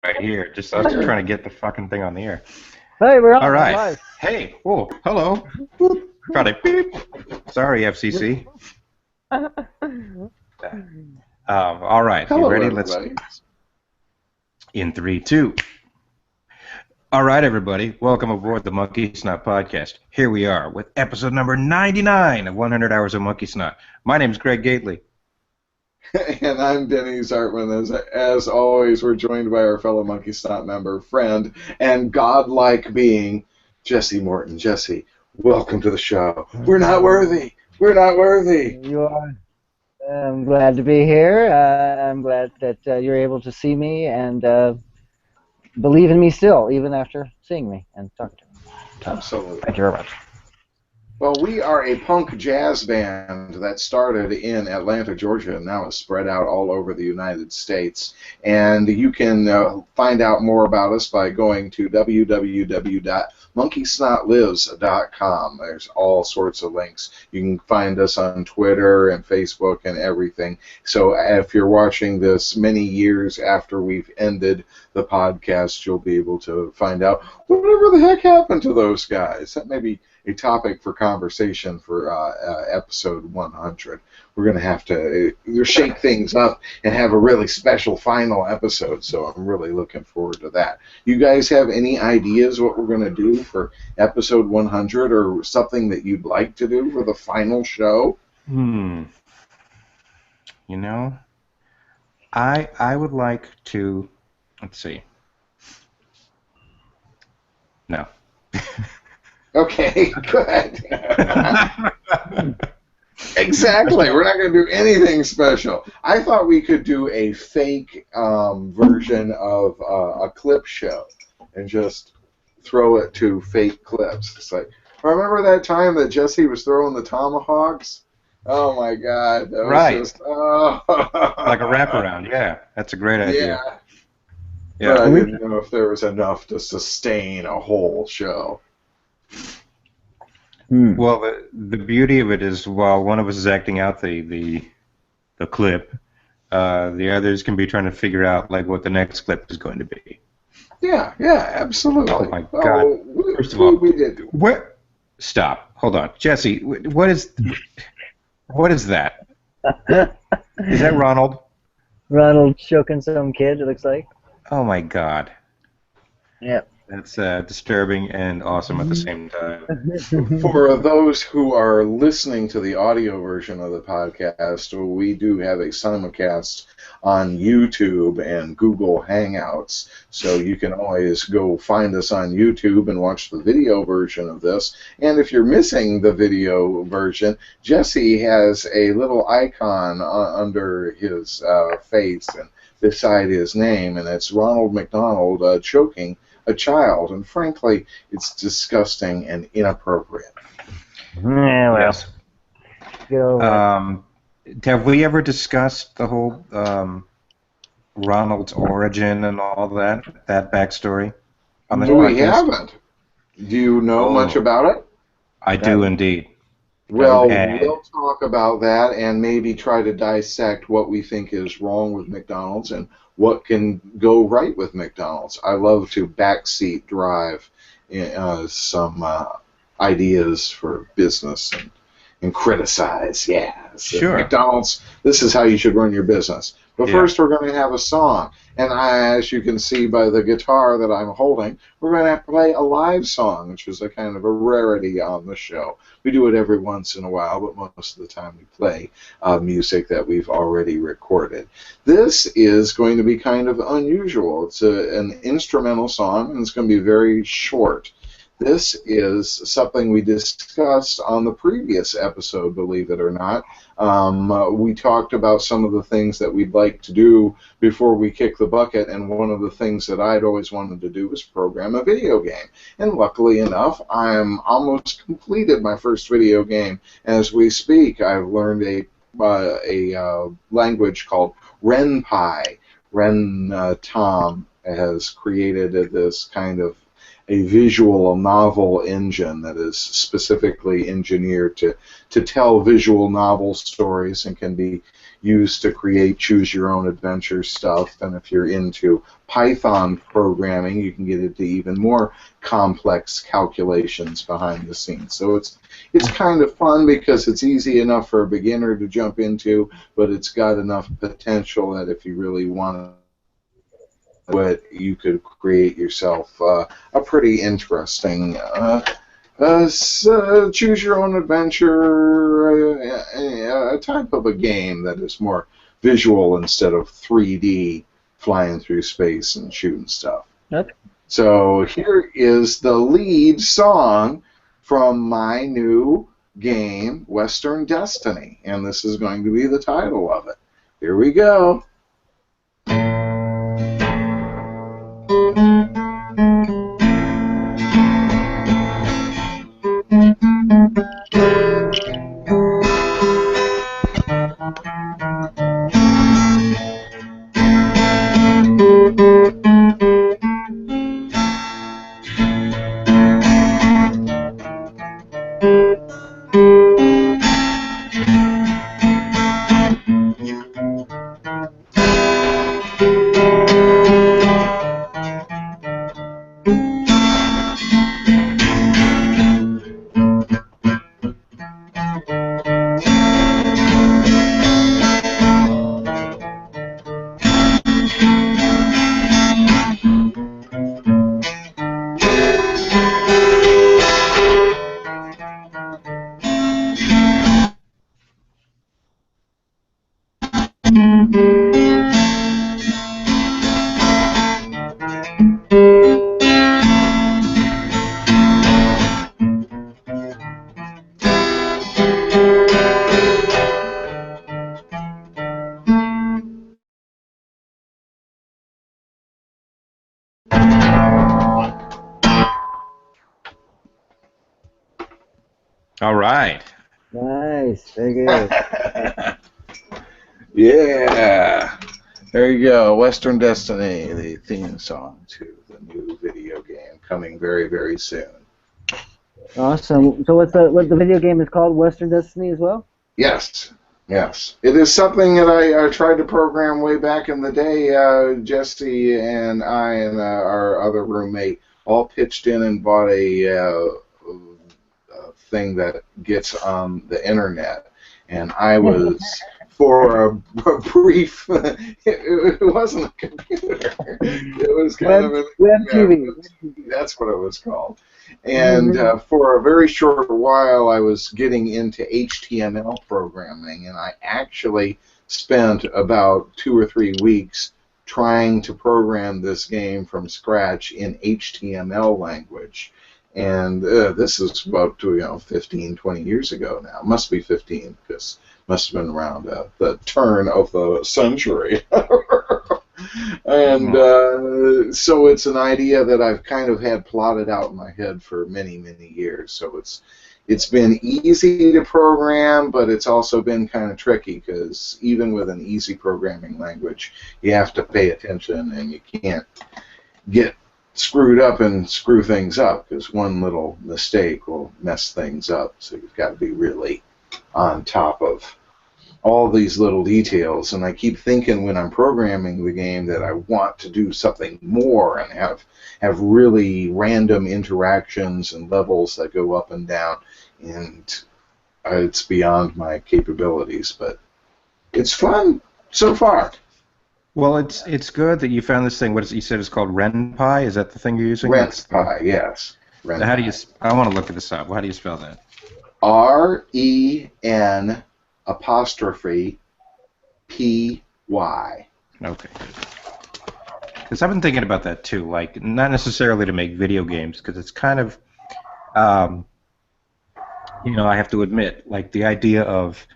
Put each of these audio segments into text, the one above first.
right here. Just I was just trying to get the fucking thing on the air. Hey, we're on. All We're right. live. Hey. Oh, hello. Probably beep. Sorry, FCC. All right. You Hello, ready? everybody. In 3, 2. All right, everybody. Welcome aboard the Monkeysnot podcast. Here we are with episode number 99 of 100 Hours of Monkeysnot. My name is Greg Gately. And I'm Denny Zartman. As always, we're joined by our fellow Monkeysnot member, friend, and godlike being, Jesse Morton. Jesse, welcome to the show. We're not worthy. We're not worthy. You are. I'm glad to be here. I'm glad that you're able to see me and believe in me still, even after seeing me and talking to me. Absolutely. Thank you very much. Well, we are a punk jazz band that started in Atlanta, Georgia, and now is spread out all over the United States. And you can find out more about us by going to www.monkeysnotlives.com. There's all sorts of links. You can find us on Twitter and Facebook and everything. So if you're watching this many years after we've ended the podcast, you'll be able to find out whatever the heck happened to those guys. That may be a topic for conversation for episode 100. We're going to have to shake things up and have a really special final episode, so I'm really looking forward to that. You guys have any ideas what we're going to do for episode 100 or something that you'd like to do for the final show? You know, I would like to, let's see. No. Okay, good. Exactly. We're not going to do anything special. I thought we could do a fake version of a clip show and just throw it to fake clips. It's like, remember that time that Jesse was throwing the tomahawks? Oh, my God. That was Right. Just, oh. Like a wraparound, yeah. That's a great idea. Yeah. But I didn't know if there was enough to sustain a whole show. Well, the beauty of it is while one of us is acting out the clip, the others can be trying to figure out like what the next clip is going to be. Yeah, absolutely. Oh my God! First of all, we did. What? Stop. Hold on, Jesse. What is that? Is that Ronald? Ronald choking some kid, it looks like. Oh my God. Yep. That's disturbing and awesome at the same time. For those who are listening to the audio version of the podcast, we do have a simulcast on YouTube and Google Hangouts, so you can always go find us on YouTube and watch the video version of this. And if you're missing the video version, Jesse has a little icon under his face and beside his name, and it's Ronald Mcdonald choking a child, and frankly, it's disgusting and inappropriate. Yeah, well. Yes. Get over Have we ever discussed the whole Ronald's origin and all that backstory on this No, podcast? we haven't. Do you know much about it? I do indeed. Well, Okay. we'll talk about that and maybe try to dissect what we think is wrong with McDonald's and what can go right with McDonald's. I love to backseat drive some ideas for business and criticize. Yeah. So Sure. McDonald's, this is how you should run your business. But Yeah. first we're going to have a song. And as you can see by the guitar that I'm holding, we're going to play a live song, which is a kind of a rarity on the show. We do it every once in a while, but most of the time we play music that we've already recorded. This is going to be kind of unusual. It's an instrumental song, and it's going to be very short. This is something we discussed on the previous episode, believe it or not. We talked about some of the things that we'd like to do before we kick the bucket, and one of the things that I'd always wanted to do was program a video game. And luckily enough, I'm almost completed my first video game. As we speak, I've learned a language called RenPy. Tom has created this kind of a visual novel engine that is specifically engineered to tell visual novel stories and can be used to create choose-your-own-adventure stuff. And if you're into Python programming, you can get into even more complex calculations behind the scenes. So it's kind of fun because it's easy enough for a beginner to jump into, but it's got enough potential that if you really want to do it, you could create yourself a pretty interesting choose-your-own-adventure type of a game that is more visual instead of 3D flying through space and shooting stuff. Okay. So here is the lead song from my new game, Western Destiny, and this is going to be the title of it. Here we go. All right. Nice. Very good. Yeah. There you go. Western Destiny, the theme song to the new video game coming very, very soon. Awesome. So what the video game is called? Western Destiny as well? Yes. Yes. It is something that I tried to program way back in the day. Jesse and I and our other roommate all pitched in and bought a thing that gets on the internet. And I was, for a brief, it wasn't a computer. It was kind of Web TV. That's what it was called. And for a very short while, I was getting into HTML programming, and I actually spent about 2 or 3 weeks trying to program this game from scratch in HTML language. And this is about 15, 20 years ago now. It must be 15, because it must have been around the turn of the century. And so it's an idea that I've kind of had plotted out in my head for many, many years. So it's been easy to program, but it's also been kind of tricky, because even with an easy programming language, you have to pay attention, and you can't get screwed up and screw things up, because one little mistake will mess things up. So you've got to be really on top of all these little details. And I keep thinking when I'm programming the game that I want to do something more and have really random interactions and levels that go up and down, and it's beyond my capabilities, but it's fun so far. Well, it's good that you found this thing. What is it, you said it's called RenPy? Is that the thing you're using? RenPy, yes. RenPy. How do you? I want to look at this up. How do you spell that? REN''PY. Okay. Because I've been thinking about that too. Like, not necessarily to make video games, because it's kind of, I have to admit, like the idea of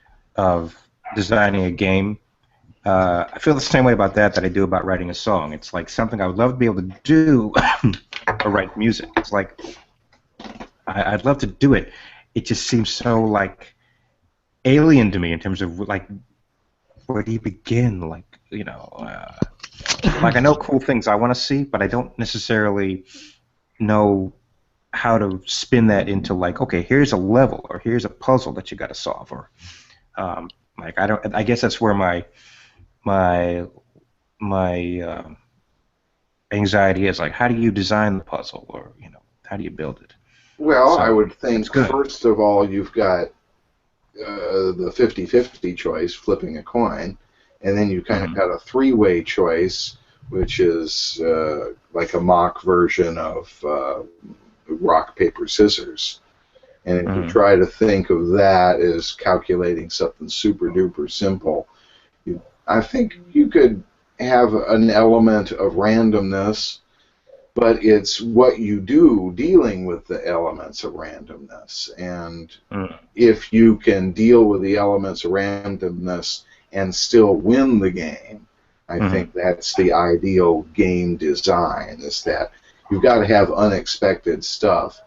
designing a game. I feel the same way about that I do about writing a song. It's like something I would love to be able to do or write music. It's like I'd love to do it. It just seems so like alien to me in terms of like where do you begin? Like like I know cool things I want to see, but I don't necessarily know how to spin that into like, okay, here's a level or here's a puzzle that you got to solve, or like I don't. I guess that's where my anxiety is. Like, how do you design the puzzle, or how do you build it? Well, I So would that's think, good. first of all, you've got the 50-50 choice, flipping a coin, and then you kind of Mhm. got a three-way choice, which is like a mock version of rock, paper, scissors. And if you Mhm. try to think of that as calculating something super duper simple, I think you could have an element of randomness, but it's what you do dealing with the elements of randomness. And Mhm. if you can deal with the elements of randomness and still win the game, I Mhm. think that's the ideal game design, is that you've got to have unexpected stuff,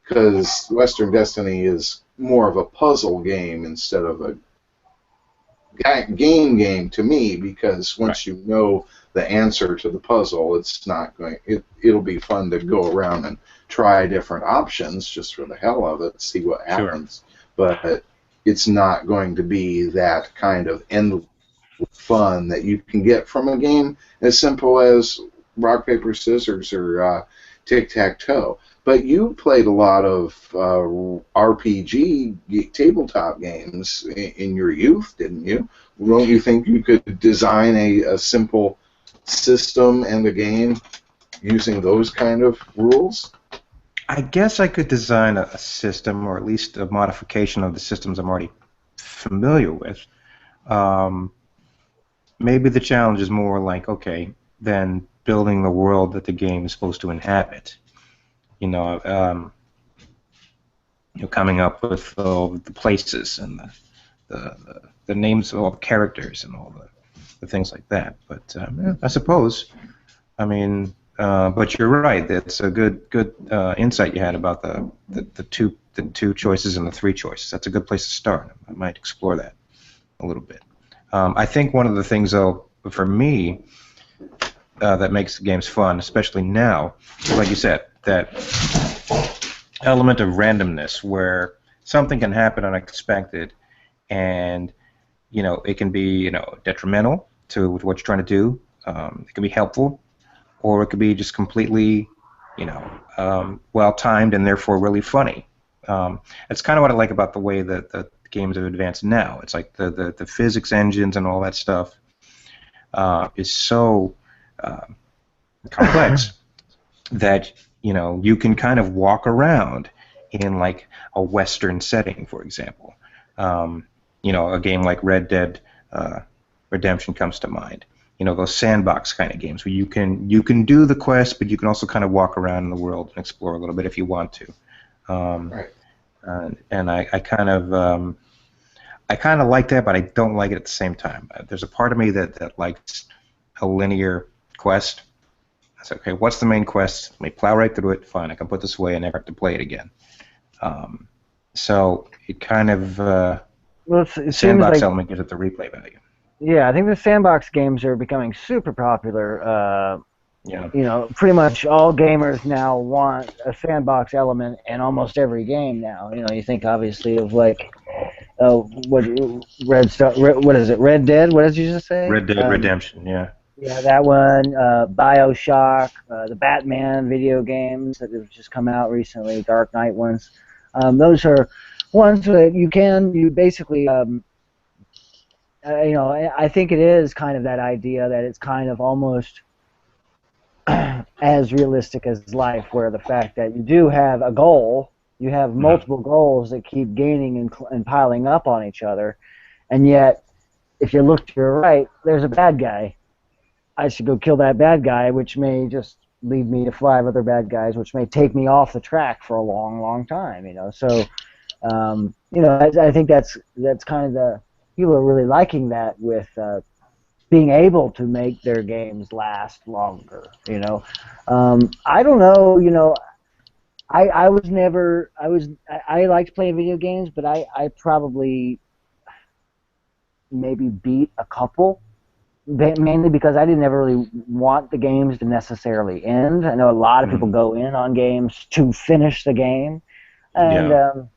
because Western Destiny is more of a puzzle game instead of a game to me, because Right. once you know the answer to the puzzle, it's not going. It'll be fun to go around and try different options just for the hell of it, see what Sure. happens. But it's not going to be that kind of endless fun that you can get from a game as simple as rock paper scissors or tic tac toe. But you played a lot of RPG tabletop games in your youth, didn't you? Don't you think you could design a simple system and a game using those kind of rules? I guess I could design a system, or at least a modification of the systems I'm already familiar with. Um, Maybe the challenge is more like, okay, then building the world that the game is supposed to inhabit. You know, um, Coming up with the places and the names of all the characters and all the things like that. But yeah, I suppose. I mean, but you're right. It's a good insight you had about the two choices and the three choices. That's a good place to start. I might explore that a little bit. I think one of the things, though, for me, that makes the games fun, especially now, is like you said, that element of randomness where something can happen unexpected, and it can be detrimental to what you're trying to do. It can be helpful, or it could be just completely, well timed and therefore really funny. It's kind of what I like about the way that the games have advanced now. It's like the physics engines and all that stuff is so uh, complex that you can kind of walk around in like a Western setting, for example. Um, a game like Red Dead Redemption comes to mind. Those sandbox kind of games where you can do the quest, but you can also kind of walk around in the world and explore a little bit if you want to. Um, Right. and I kind of like that, but I don't like it at the same time. There's a part of me that likes a linear quest. I said, okay, what's the main quest? Let me plow right through it. Fine, I can put this away and never have to play it again. Um, so it kind of Well, the it seems sandbox like, element gives it the replay value. yeah, I think the sandbox games are becoming super popular. Yeah. Pretty much all gamers now want a sandbox element in almost every game now. You think obviously of like, what what is it? Red Dead? What did you just say? Red Dead Redemption. Yeah. Yeah, that one. BioShock, the Batman video games that have just come out recently, Dark Knight ones. Those are ones that you basically, I think it is kind of that idea that it's kind of almost as realistic as life, where the fact that you do have a goal, you have Mhm. multiple goals that keep gaining and piling up on each other, and yet if you look to your right, there's a bad guy. I should go kill that bad guy, which may just lead me to five other bad guys, which may take me off the track for a long, long time. So I think that's kind of the people are really liking that with being able to make their games last longer. I don't know. I was never I liked playing video games, but I probably maybe beat a couple. mainly because I didn't ever really want the games to necessarily end. I know a lot of people go in on games to finish the game, and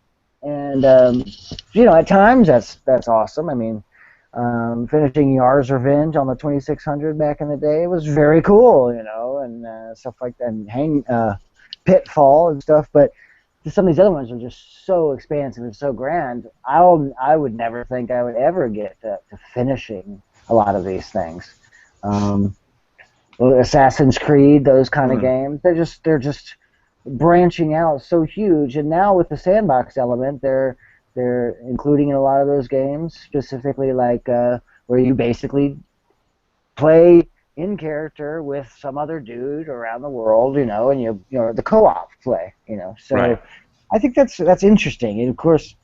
Yeah. at times that's awesome. I mean, finishing Yar's Revenge on the 2600 back in the day was very cool, and stuff like that, and Pitfall and stuff. But some of these other ones are just so expansive and so grand. I would never think I would ever get to finishing a lot of these things. Assassin's Creed, those kind of games, they're just branching out so huge. And now with the sandbox element, they're including in a lot of those games, specifically like where you basically play in character with some other dude around the world, and the co-op play, So Right. I think that's interesting. And of course,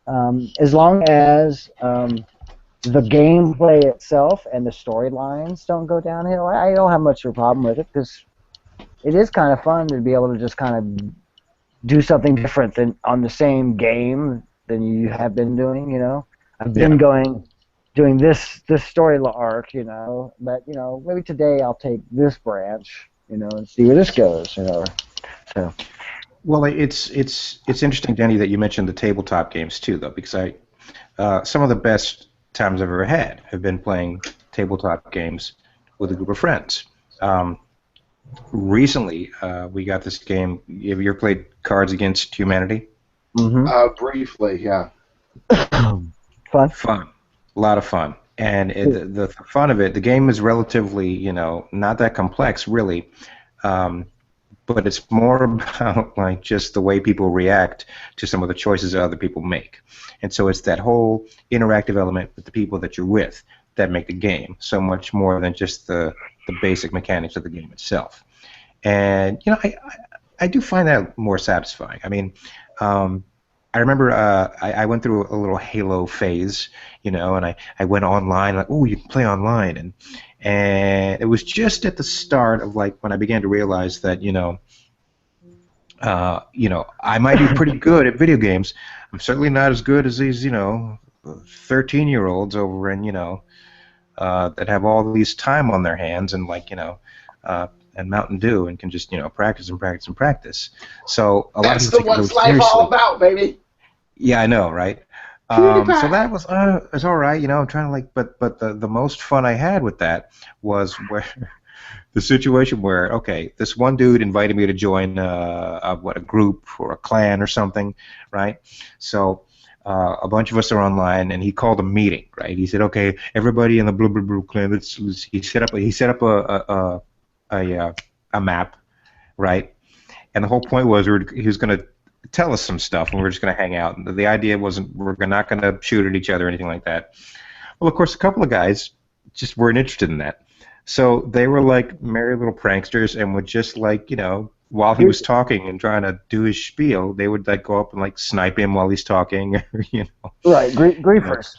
as long as the gameplay itself and the storylines don't go downhill, I don't have much of a problem with it, because it is kind of fun to be able to just kind of do something different than on the same game than you have been doing. I've been doing this story arc, but maybe today I'll take this branch, and see where this goes, So. Well, it's interesting, Denny, that you mentioned the tabletop games too, though, because some of the best times I've ever had have been playing tabletop games with a group of friends. Recently, we got this game. Have you ever played Cards Against Humanity? Mm-hmm. Briefly, yeah. Fun. Fun. A lot of fun. And the fun of it, the game is relatively, not that complex, really. But it's more about like just the way people react to some of the choices that other people make. And so it's that whole interactive element with the people that you're with that make the game so much more than just the basic mechanics of the game itself. And I do find that more satisfying. I mean, I remember I went through a little Halo phase, and I went online, like, oh, you can play online, and it was just at the start of like when I began to realize that I might be pretty good at video games. I'm certainly not as good as these 13-year-olds over in that have all these time on their hands and and Mountain Dew and can just practice and practice and practice. So a lot of people take it really life seriously. all about, baby. Yeah, I know, right? So that was it's all right, I'm trying to but the most fun I had with that was where the situation where this one dude invited me to join a group or a clan or something, right? So a bunch of us are online, and he called a meeting, right? He said, okay, everybody in the blah blah blah clan. He set up a map, right? And the whole point was he was going to tell us some stuff, and we were just going to hang out. And the idea wasn't we're not going to shoot at each other or anything like that. Well, of course, a couple of guys just weren't interested in that. So they were like merry little pranksters, and would just while he was talking and trying to do his spiel, they would go up and snipe him while he's talking, Right, griefers.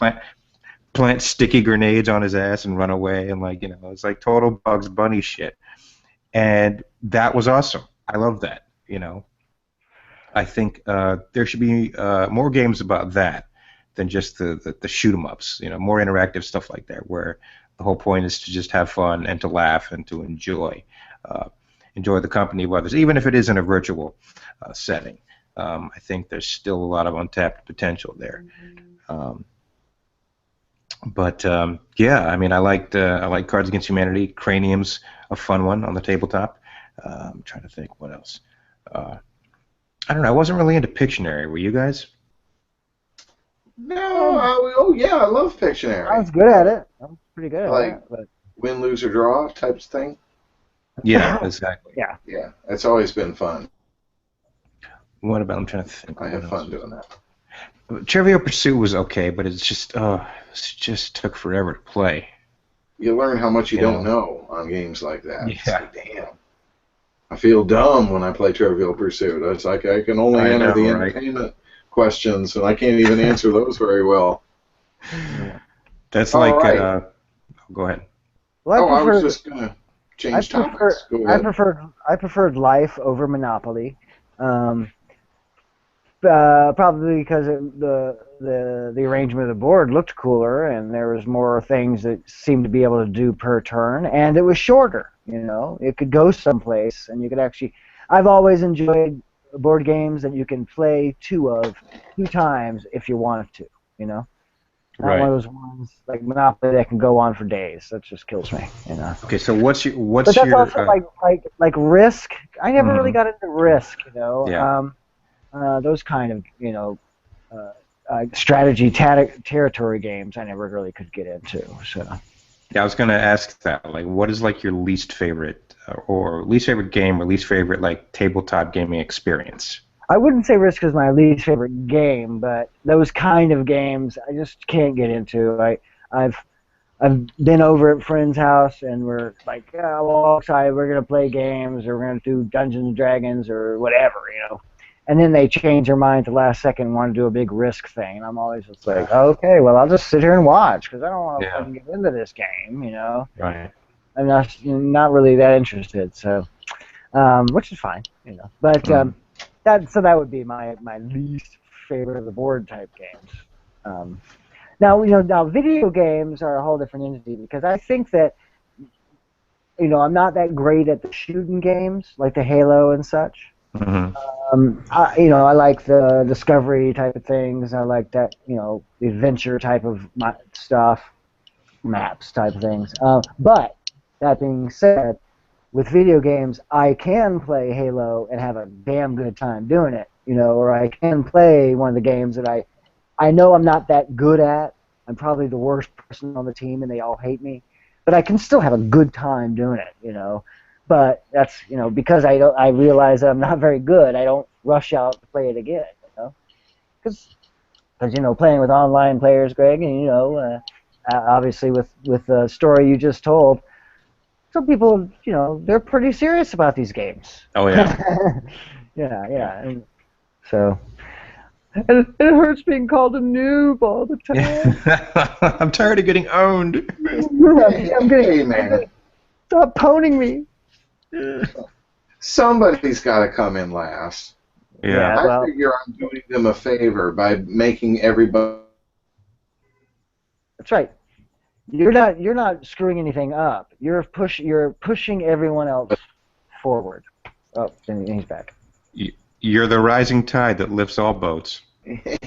Plant sticky grenades on his ass and run away, and it's like total Bugs Bunny shit. And that was awesome. I love that. I think there should be more games about that than just the shoot 'em ups. More interactive stuff like that, where the whole point is to just have fun and to laugh and to enjoy the company of others, even if it is in a virtual setting. I think there's still a lot of untapped potential there. Yeah, I mean, I like Cards Against Humanity. Cranium's a fun one on the tabletop. I'm trying to think what else. I don't know. I wasn't really into Pictionary. Were you guys? No, I love Pictionary. I was good at it. I'm pretty good at it. But... win, lose, or draw types thing. Yeah, exactly. Yeah, it's always been fun. What about? I'm trying to think. I have fun doing that. Trivial Pursuit was okay, but it just took forever to play. You learn how much you don't know on games like that. Yeah. Like, damn. I feel dumb when I play Trivial Pursuit. It's like I can only enter the entertainment questions, and I can't even answer those very well. That's all like. Right. Go ahead. Well, I was just gonna change topics. Go ahead. I preferred Life over Monopoly, but Probably because the arrangement of the board looked cooler, and there was more things that seemed to be able to do per turn, and it was shorter. You know, it could go someplace, and you could actually. I've always enjoyed board games that you can play two times if you wanted to. You know, not Right. one of those ones like Monopoly that can go on for days. That just kills me. You know. Okay, so what's But that's your also like Risk. I never really got into Risk. You know. Yeah. Those kind of, you know, strategy territory games I never really could get into. So Yeah, I was going to ask that. Like, what is like your least favorite or least favorite game or least favorite like tabletop gaming experience? I wouldn't say Risk is my least favorite game, but those kind of games I just can't get into. I've been over at friend's house and we're like, yeah, we're all excited. We're gonna play games or we're gonna do Dungeons and Dragons or whatever, you know. And then they change their mind at the last second and want to do a big Risk thing. And I'm always just like, okay, well, I'll just sit here and watch because I don't want to fucking get into this game, you know. Right. I'm not really that interested, so which is fine, you know. But that would be my least favorite of the board type games. Now video games are a whole different entity because I think that, you know, I'm not that great at the shooting games like the Halo and such. I like the discovery type of things. I like that, you know, the adventure type of stuff, maps type of things. But that being said, with video games, I can play Halo and have a damn good time doing it, you know, or I can play one of the games that I know I'm not that good at. I'm probably the worst person on the team, and they all hate me. But I can still have a good time doing it, you know. But that's, you know, because I realize that I'm not very good. I don't rush out to play it again, you know, because you know, playing with online players, Greg, and you know, obviously with the story you just told, some people, you know, they're pretty serious about these games. Oh yeah. yeah, and so. And it hurts being called a noob all the time. I'm tired of getting owned. I'm getting, man. Stop poning me. Somebody's got to come in last. Yeah. I figure I'm doing them a favor by making everybody. That's right. You're not screwing anything up. You're pushing everyone else forward. Oh, and he's back. You're the rising tide that lifts all boats.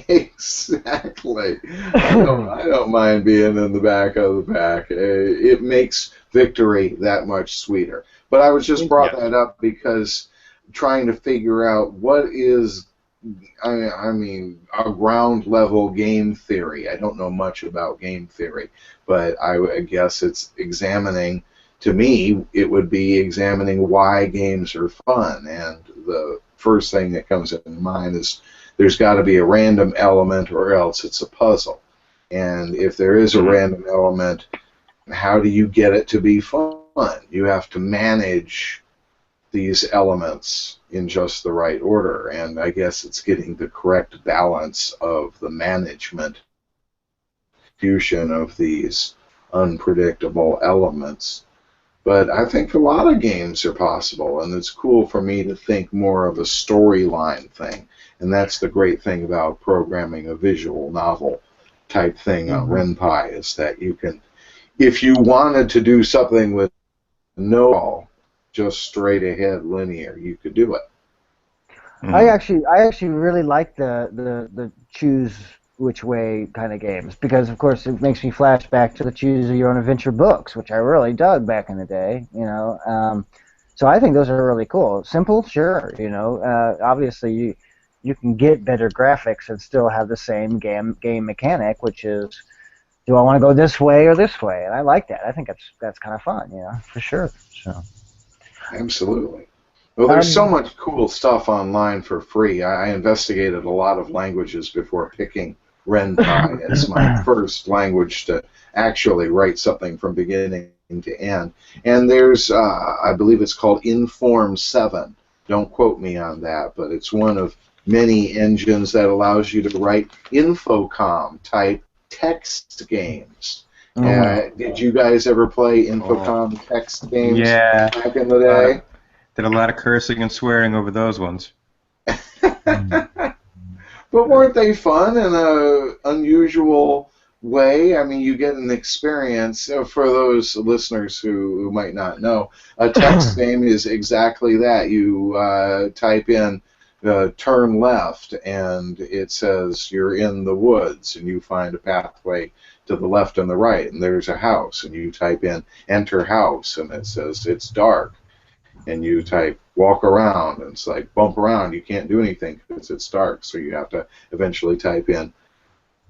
Exactly. I don't mind being in the back of the pack. It makes victory that much sweeter. But I was just brought that up because trying to figure out what is, I mean, a ground level game theory. I don't know much about game theory, but I guess it's examining. To me, it would be examining why games are fun, and the first thing that comes into mind is there's got to be a random element or else it's a puzzle. And if there is a random element, how do you get it to be fun? You have to manage these elements in just the right order, and I guess it's getting the correct balance of the management fusion of these unpredictable elements. But I think a lot of games are possible, and it's cool for me to think more of a storyline thing. And that's the great thing about programming a visual novel type thing on RenPy, is that you can, if you wanted to do something with no just straight ahead linear, you could do it. I actually really like the choose which way kind of games, because of course it makes me flash back to the choose your own adventure books, which I really dug back in the day, you know. So I think those are really cool. Simple, sure, you know. Obviously you can get better graphics and still have the same game mechanic, which is, do I want to go this way or this way? And I like that. I think that's kind of fun, you know, for sure. So. Absolutely. Well, there's so much cool stuff online for free. I investigated a lot of languages before picking RenPy as my first language to actually write something from beginning to end. And there's, I believe it's called Inform 7. Don't quote me on that, but it's one of many engines that allows you to write Infocom-type text games. Did you guys ever play Infocom text games back in the day? Did a lot of cursing and swearing over those ones. But weren't they fun in a unusual way? I mean, you get an experience. For those listeners who might not know, a text game is exactly that. You type in turn left, and it says you're in the woods, and you find a pathway to the left and the right, and there's a house, and you type in enter house, and it says it's dark. And you type walk around, and it's like bump around. You can't do anything because it's dark, so you have to eventually type in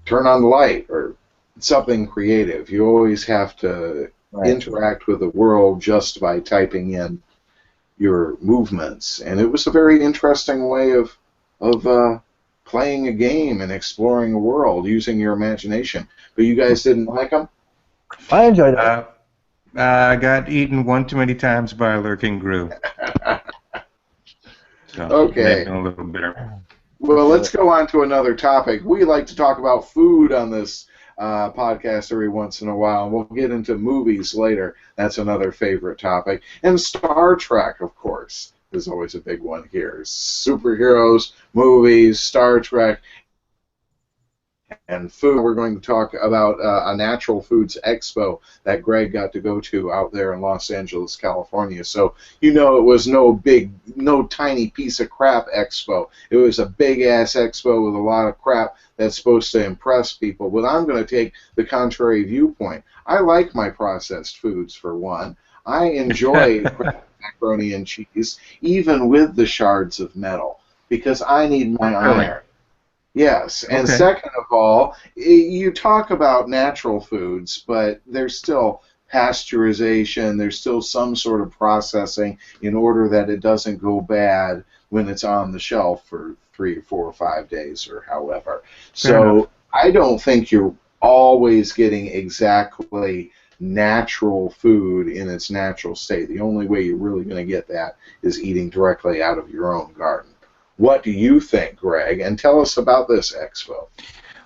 turn on the light or something creative. You always have to interact with the world just by typing in your movements, and it was a very interesting way of playing a game and exploring a world using your imagination. But you guys didn't like them? I enjoyed it. I got eaten one too many times by a lurking grue. So Okay. a little bitter. Well, let's go on to another topic. We like to talk about food on this podcast every once in a while, and we'll get into movies later. That's another favorite topic. And Star Trek, of course, is always a big one here. Superheroes, movies, Star Trek, and food. We're going to talk about a natural foods expo that Greg got to go to out there in Los Angeles, California. So it was no tiny piece of crap expo. It was a big-ass expo with a lot of crap that's supposed to impress people. But I'm going to take the contrary viewpoint. I like my processed foods, for one. I enjoy macaroni and cheese, even with the shards of metal, because I need my iron. Yes, and second of all, you talk about natural foods, but there's still pasteurization, there's still some sort of processing in order that it doesn't go bad when it's on the shelf for 3, 4, or 5 days or however. So I don't think you're always getting exactly natural food in its natural state. The only way you're really going to get that is eating directly out of your own garden. What do you think, Greg? And tell us about this expo.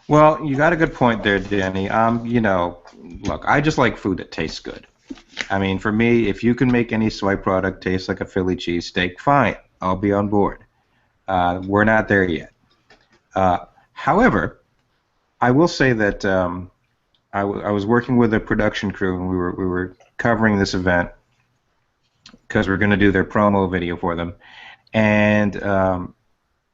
Well, you got a good point there, Danny. Look, I just like food that tastes good. I mean, for me, if you can make any soy product taste like a Philly cheesesteak, fine. I'll be on board. We're not there yet. However, I will say that I was working with a production crew, and we were covering this event because we're going to do their promo video for them. And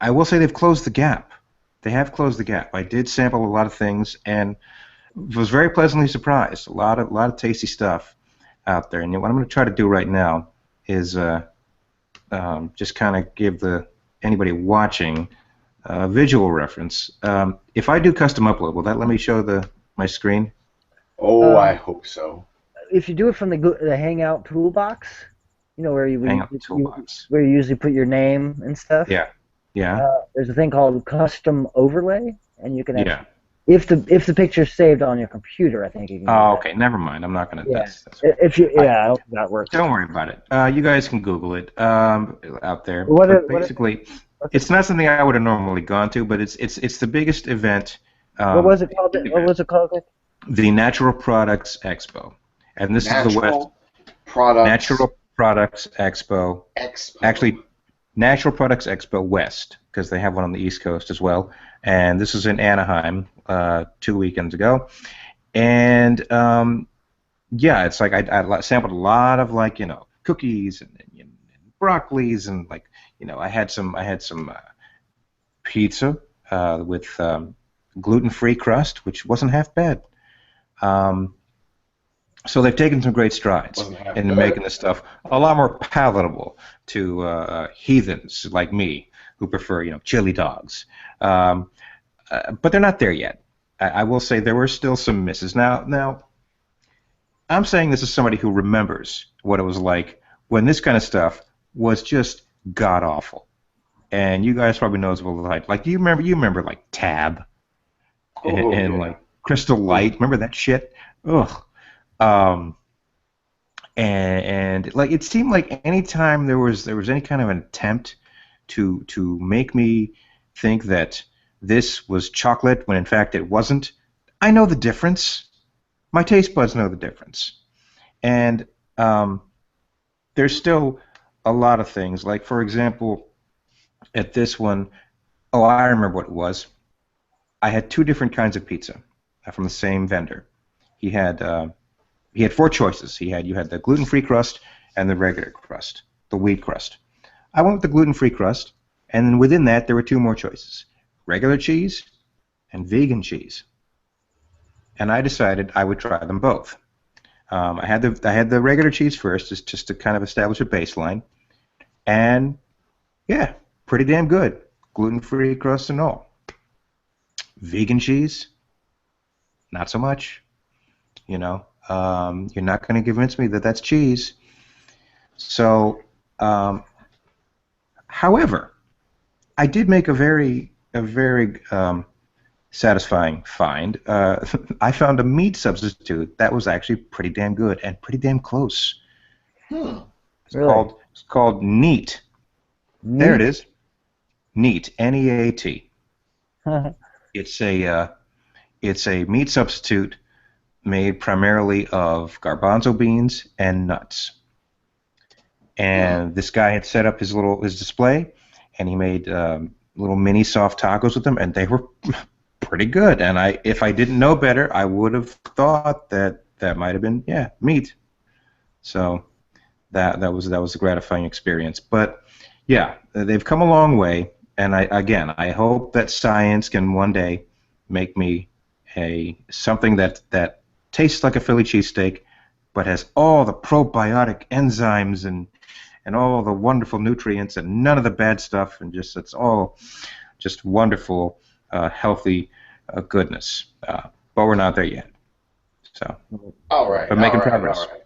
I will say they've closed the gap. They have closed the gap. I did sample a lot of things and was very pleasantly surprised. A lot of tasty stuff out there. And what I'm going to try to do right now is just kind of give anybody watching a visual reference. If I do custom upload, will that let me show my screen? Oh, I hope so. If you do it from the Hangout toolbox, where you usually put your name and stuff. Yeah. There's a thing called custom overlay, and you can if the picture's saved on your computer, I think you can. Oh, okay. Never mind. I'm not gonna. Yeah. That's I don't think that works. Don't worry about it. You guys can Google it out there. Basically, it's not something I would have normally gone to, but it's the biggest event. What was it called? What was it called? The Natural Products Expo, and this is the West. Natural Products Expo. Actually, Natural Products Expo West, because they have one on the East Coast as well. And this is in Anaheim 2 weekends ago. And it's like I sampled a lot of cookies and broccolis and I had some pizza with gluten-free crust, which wasn't half bad. So they've taken some great strides in making this stuff a lot more palatable to heathens like me who prefer, chili dogs. But they're not there yet. I will say there were still some misses. Now, I'm saying this as somebody who remembers what it was like when this kind of stuff was just god-awful. And you guys probably know as well as I. You remember like Tab and Crystal Light. Remember that shit? Ugh. And it seemed like any time there was any kind of an attempt to make me think that this was chocolate when in fact it wasn't, I know the difference. My taste buds know the difference. And there's still a lot of things. Like, for example, at this one, Oh, I remember what it was. I had two different kinds of pizza from the same vendor. He had he had four choices. You had the gluten-free crust and the regular crust, the wheat crust. I went with the gluten-free crust, and within that there were two more choices: regular cheese and vegan cheese. And I decided I would try them both. I had the regular cheese first, just to kind of establish a baseline, and yeah, pretty damn good, gluten-free crust and all. Vegan cheese, not so much. You know, you're not going to convince me that that's cheese. So, however, I did make a very satisfying find. I found a meat substitute that was actually pretty damn good and pretty damn close. Hmm. Really? It's called Neat. There it is. Neat. N-E-A-T. It's a meat substitute made primarily of garbanzo beans and nuts. And this guy had set up his display, and he made little mini soft tacos with them, and they were pretty good. And if I didn't know better, I would have thought that might have been meat. So that was a gratifying experience. But yeah, they've come a long way, and I hope that science can one day make me something that tastes like a Philly cheesesteak, but has all the probiotic enzymes and all the wonderful nutrients and none of the bad stuff, and it's all just wonderful, healthy goodness. But we're not there yet. So, All right. but making progress. All right.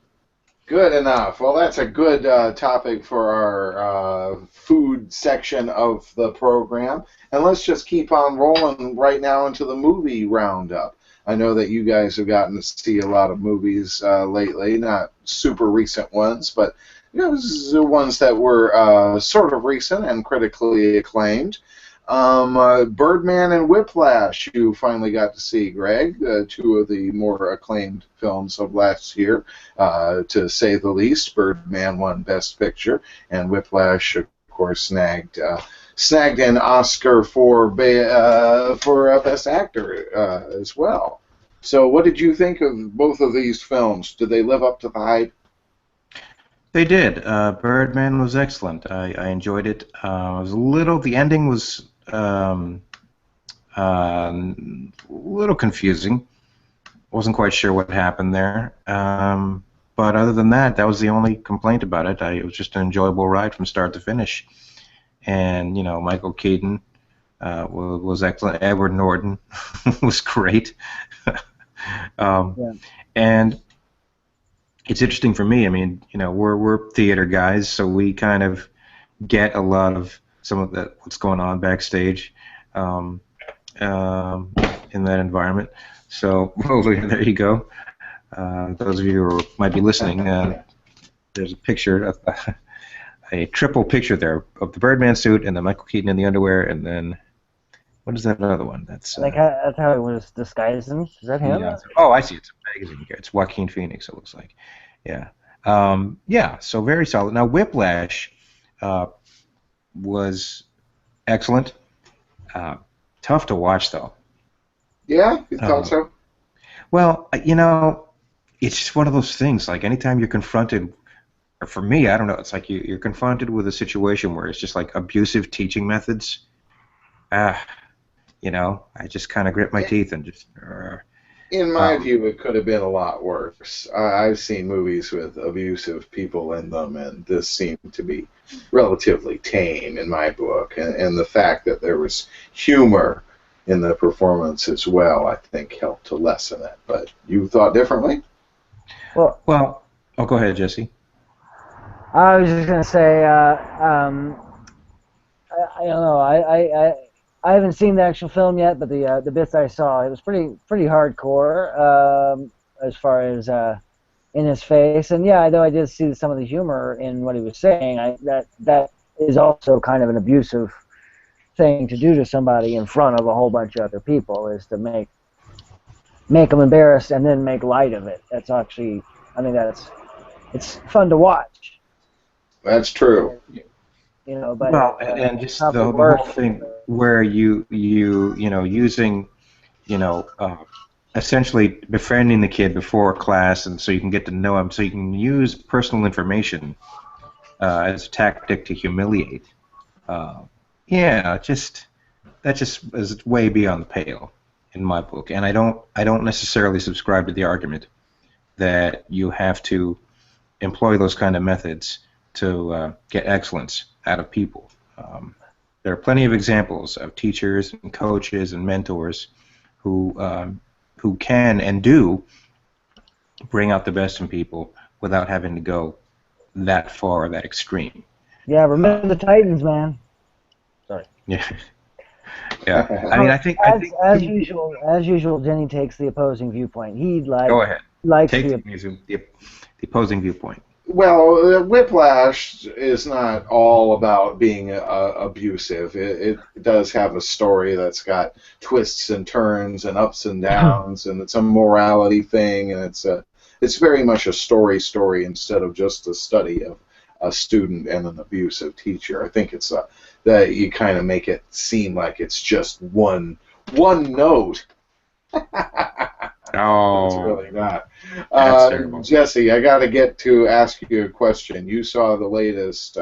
Good enough. Well, that's a good topic for our food section of the program. And let's just keep on rolling right now into the movie roundup. I know that you guys have gotten to see a lot of movies lately, not super recent ones, but the ones that were sort of recent and critically acclaimed. Birdman and Whiplash you finally got to see, Greg, two of the more acclaimed films of last year, to say the least. Birdman won Best Picture, and Whiplash, of course, snagged an Oscar for Best Actor as well. So what did you think of both of these films? Did they live up to the hype? They did. Birdman was excellent. I enjoyed it. The ending was a little confusing. Wasn't quite sure what happened there. But other than that, that was the only complaint about it. It was just an enjoyable ride from start to finish. And, Michael Keaton was excellent. Edward Norton was great. And it's interesting for me. I mean, we're theater guys, so we kind of get a lot of some of what's going on backstage in that environment. So, there you go. Those of you who might be listening, there's a picture, a triple picture there of the Birdman suit and the Michael Keaton in the underwear, and then what is that other one? That's that's how it was disguising. Is that him? Yeah. Oh, I see. It's a magazine here. It's Joaquin Phoenix. It looks like. Yeah. So very solid. Now Whiplash was excellent. Tough to watch though. Yeah, you thought so? Well, it's just one of those things. Like anytime you're confronted, or for me, I don't know. It's like you're confronted with a situation where it's just like abusive teaching methods. I just kind of grit my teeth and just. In my view, it could have been a lot worse. I've seen movies with abusive people in them, and this seemed to be relatively tame in my book. And the fact that there was humor in the performance as well, I think, helped to lessen it. But you thought differently? Well, go ahead, Jesse. I was just gonna say, I don't know. I haven't seen the actual film yet, but the bits I saw, it was pretty hardcore as far as in his face. And yeah, though I did see some of the humor in what he was saying, that is also kind of an abusive thing to do to somebody in front of a whole bunch of other people, is to make them embarrassed and then make light of it. That's actually, it's fun to watch. That's true. But and just the whole thing. where you know using you know essentially befriending the kid before class, and so you can get to know him, so you can use personal information as a tactic to humiliate. Yeah, just that just is way beyond the pale in my book, and I don't necessarily subscribe to the argument that you have to employ those kind of methods to get excellence out of people. There are plenty of examples of teachers and coaches and mentors who can and do bring out the best in people without having to go that far or that extreme. Yeah, remember the Titans, man. Sorry. Yeah. Yeah. I mean, I think as usual, Jenny takes the opposing viewpoint. He go ahead. likes Take the the opposing viewpoint. Well, Whiplash is not all about being abusive. It does have a story that's got twists and turns and ups and downs, and it's a morality thing, and it's very much a story instead of just a study of a student and an abusive teacher. I think it's that you kind of make it seem like it's just one note. Oh, it's really not. That's terrible. Jesse, I got to get to ask you a question. You saw the latest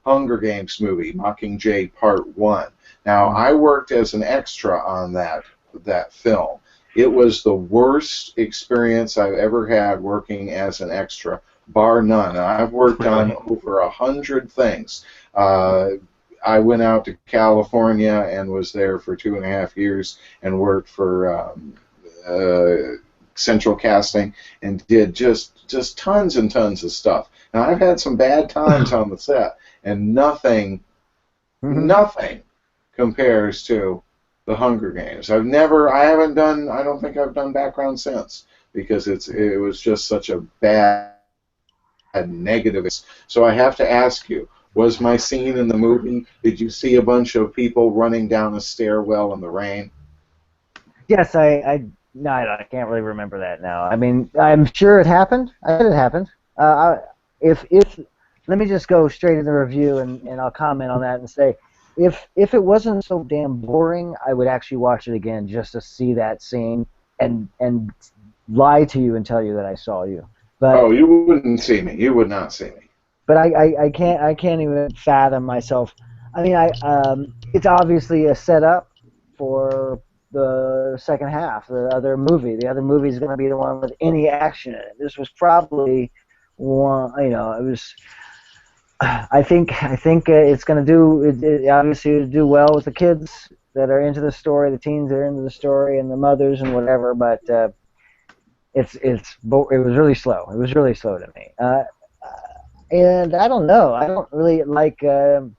Hunger Games movie, Mockingjay Part 1. Now, I worked as an extra on that film. It was the worst experience I've ever had working as an extra, bar none. I've worked on over 100 things. I went out to California and was there for 2.5 years and worked for Central Casting and did just tons and tons of stuff. Now, I've had some bad times on the set, and nothing compares to the Hunger Games. I don't think I've done background since, because it was just such a bad negative. So I have to ask you, was my scene in the movie, did you see a bunch of people running down a stairwell in the rain? Yes, I can't really remember that now. I mean, I'm sure it happened. I bet it happened. Let me just go straight into the review, and I'll comment on that and say, if it wasn't so damn boring, I would actually watch it again just to see that scene and lie to you and tell you that I saw you. But, you wouldn't see me. You would not see me. But I can't even fathom myself. I mean, it's obviously a setup for the second half, the other movie. The other movie is going to be the one with any action in it. This was probably one. You know, it was. I think it's going to do. Obviously, it'll do well with the kids that are into the story, the teens that are into the story, and the mothers and whatever. But it was really slow. It was really slow to me. And I don't know. I don't really like her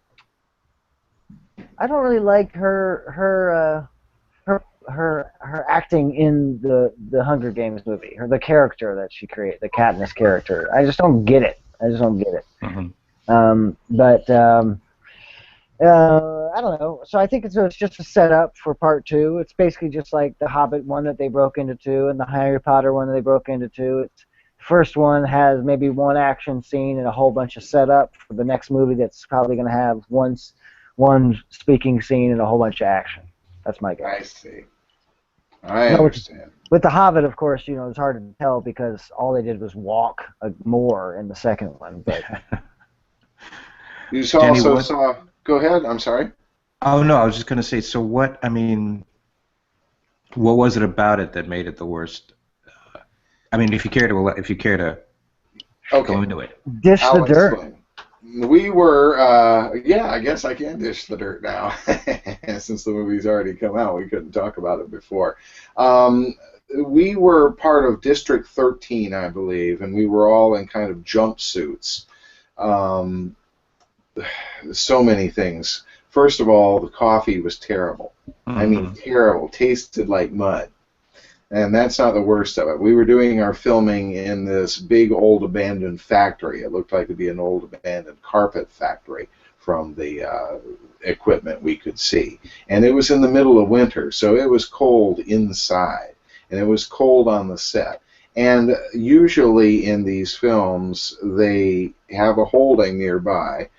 acting in the Hunger Games movie, the character that she created, the Katniss character. I just don't get it. Mm-hmm. I don't know. So I think it's just a setup for part 2. It's basically just like the Hobbit one that they broke into 2 and the Harry Potter one that they broke into 2. The first one has maybe one action scene and a whole bunch of setup for the next movie that's probably going to have one speaking scene and a whole bunch of action. That's my guess. I see. I understand. With the Hobbit, of course, it's hard to tell because all they did was walk more in the second one. But you also saw. Go ahead. I'm sorry. Oh no, I was just going to say. So what? I mean, what was it about it that made it the worst? I mean, if you care to go into it. Dish the dirt. Explain. We were, I guess I can dish the dirt now. Since the movie's already come out, we couldn't talk about it before. We were part of District 13, I believe, and we were all in kind of jumpsuits. So many things. First of all, the coffee was terrible. Mm-hmm. I mean, terrible. Tasted like mud. And that's not the worst of it. We were doing our filming in this big old abandoned factory. It looked like it'd be an old abandoned carpet factory from the equipment we could see. And it was in the middle of winter, so it was cold inside. And it was cold on the set. And usually in these films, they have a holding nearby.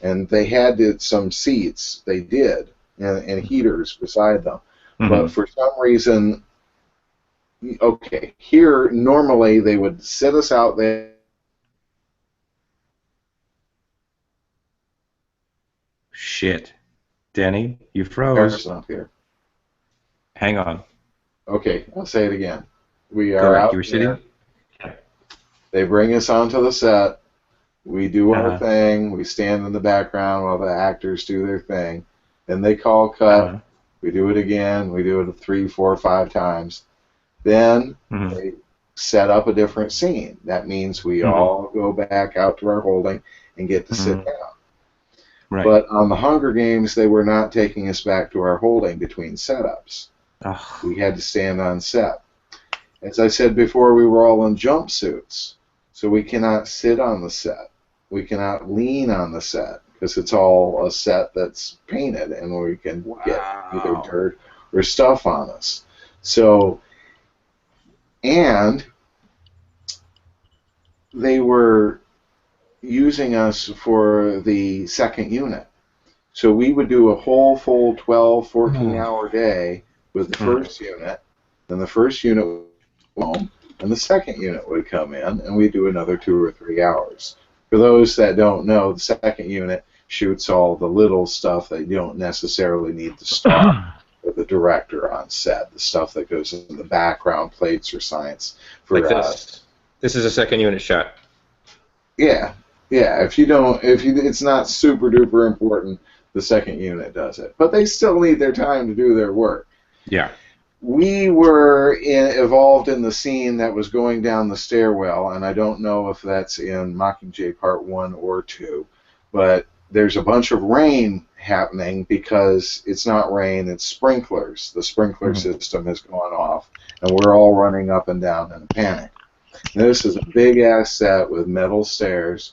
And they had some seats, they did, and heaters beside them. Mm-hmm. But for some reason, okay, here normally they would sit us out there. Shit. Denny, you froze. Up here. Hang on. Okay, I'll say it again. We are Correct. out You were there. sitting? They bring us onto the set. We do our Uh-huh. thing. We stand in the background while the actors do their thing. Then they call cut. Uh-huh. We do it again. We do it 3, 4, 5 times. Then Mm-hmm. they set up a different scene. That means we all go back out to our holding and get to sit down. Right. But on the Hunger Games, they were not taking us back to our holding between setups. Oh. We had to stand on set. As I said before, we were all in jumpsuits, so we cannot sit on the set. We cannot lean on the set because it's all a set that's painted, and we can get either dirt or stuff on us. So, and they were using us for the second unit. So we would do a whole full 12, 14-hour day with the first unit, then the first unit would go home, and the second unit would come in, and we'd do another 2 or 3 hours. For those that don't know, the second unit shoots all the little stuff that you don't necessarily need the star or the director on set, the stuff that goes in the background plates or science. For Like this. This is a second unit shot. Yeah. If it's not super duper important, the second unit does it. But they still need their time to do their work. Yeah. We were involved in the scene that was going down the stairwell, and I don't know if that's in Mockingjay Part 1 or 2, but there's a bunch of rain happening because it's not rain, it's sprinklers. The sprinkler system has gone off, and we're all running up and down in a panic. This is a big-ass set with metal stairs,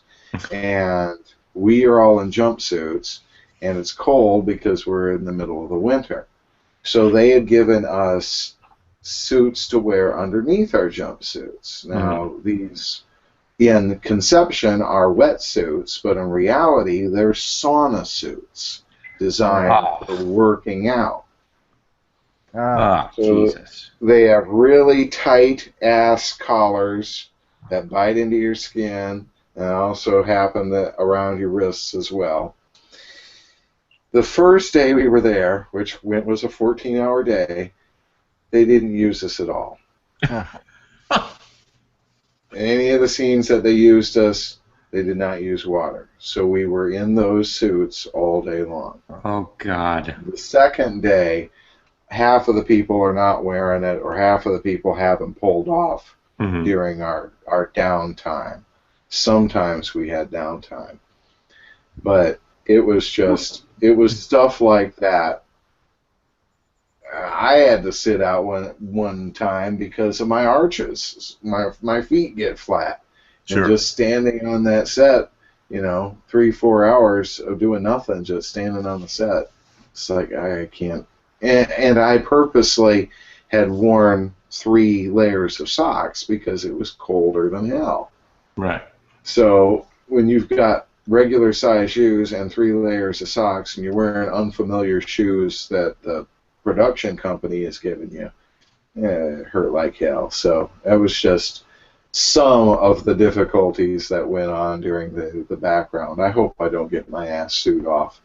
and we are all in jumpsuits, and it's cold because we're in the middle of the winter. So they had given us suits to wear underneath our jumpsuits. Now, these, in conception, are wetsuits, but in reality, they're sauna suits designed for working out. So Jesus. they have really tight ass collars that bite into your skin and also happen around your wrists as well. The first day we were there, which was a 14-hour day, they didn't use us at all. Any of the scenes that they used us, they did not use water. So we were in those suits all day long. Oh, God. The second day, half of the people are not wearing it, or half of the people haven't pulled off during our downtime. Sometimes we had downtime. But it was stuff like that. I had to sit out one time because of my arches. My feet get flat. Sure. And just standing on that set, 3-4 hours of doing nothing, just standing on the set. It's like, I can't. And I purposely had worn 3 layers of socks because it was colder than hell. Right. So when you've got regular size shoes and 3 layers of socks, and you're wearing unfamiliar shoes that the production company has given you, it hurt like hell. So that was just some of the difficulties that went on during the background. I hope I don't get my ass suit off.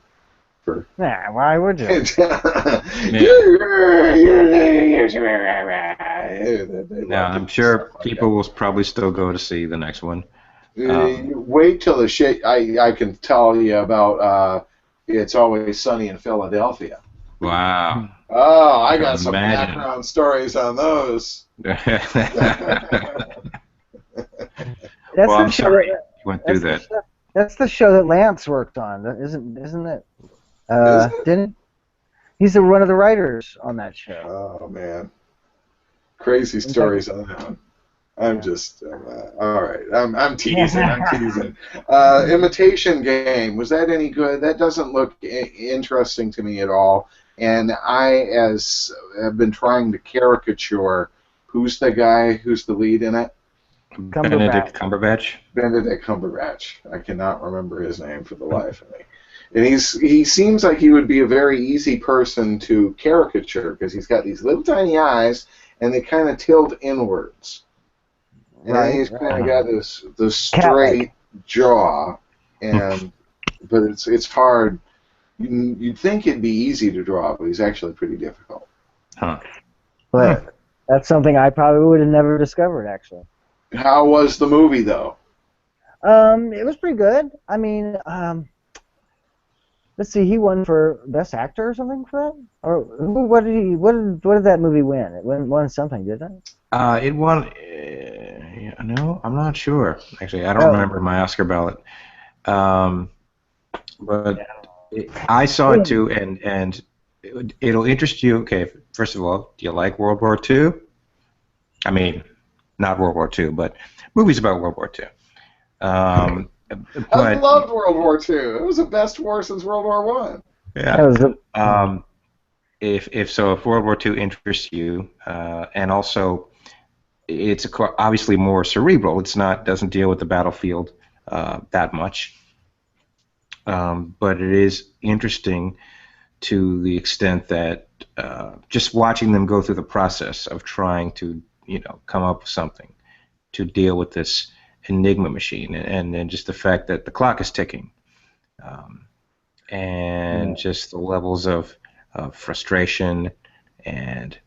Nah, why would you? Now, I'm sure people will probably still go to see the next one. Wait till the shit I can tell you about It's Always Sunny in Philadelphia. Wow. Oh, I got some background stories on those. That's Well, I'm the show sorry that- you went through that. That's the show that Lance worked on, isn't it? Didn't? He's one of the writers on that show. Oh man, crazy stories on that one. I'm just all right. I'm teasing. I'm teasing. Imitation Game, was that any good? That doesn't look interesting to me at all. And I have been trying to caricature who's the guy who's the lead in it. Benedict Cumberbatch. Benedict Cumberbatch. I cannot remember his name for the life of me. And he seems like he would be a very easy person to caricature because he's got these little tiny eyes and they kind of tilt inwards. And Right. he's kind of got this Cat-like. straight jaw, and but it's hard. You'd think it'd be easy to draw, but he's actually pretty difficult. Huh. But that's something I probably would have never discovered, actually. How was the movie, though? It was pretty good. I mean, let's see, he won for Best Actor or something for that? Or what did that movie win? It won something, didn't it? It won. No, I'm not sure. Actually, I don't remember my Oscar ballot. But I saw it too, and it'll interest you. Okay, first of all, do you like World War II? I mean, not World War II, but movies about World War II. I loved World War II. It was the best war since World War One. Yeah. If World War II interests you, and also it's obviously more cerebral. Doesn't deal with the battlefield that much, but it is interesting to the extent that just watching them go through the process of trying to come up with something to deal with this enigma machine, and then just the fact that the clock is ticking, and just the levels of frustration and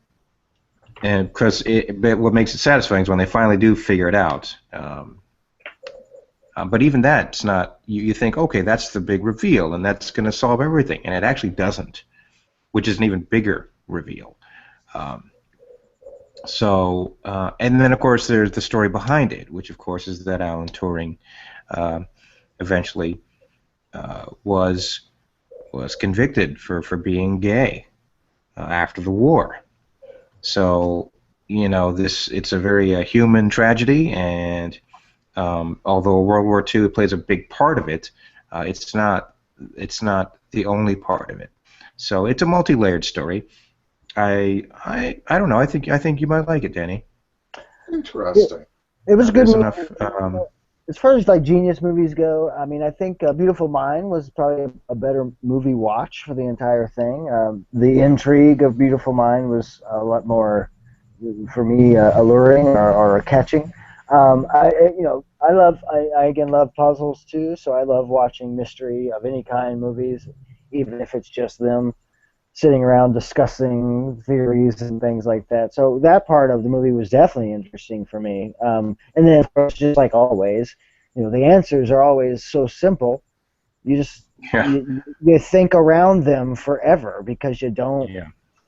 because what makes it satisfying is when they finally do figure it out. But even that, it's not. You think, okay, that's the big reveal, and that's going to solve everything, and it actually doesn't, which is an even bigger reveal. And then of course there's the story behind it, which of course is that Alan Turing eventually was convicted for being gay after the war. So it's a very human tragedy, and although World War II plays a big part of it, it's not the only part of it. So it's a multi-layered story. I don't know. I think you might like it, Danny. Interesting. It was a good movie. Enough. As far as genius movies go, I mean, I think Beautiful Mind was probably a better movie watch for the entire thing. The intrigue of Beautiful Mind was a lot more, for me, alluring or catching. I again love puzzles too, so I love watching mystery of any kind movies, even if it's just them sitting around discussing theories and things like that. So that part of the movie was definitely interesting for me. And then, of course, just like always, the answers are always so simple. You just you think around them forever because you don't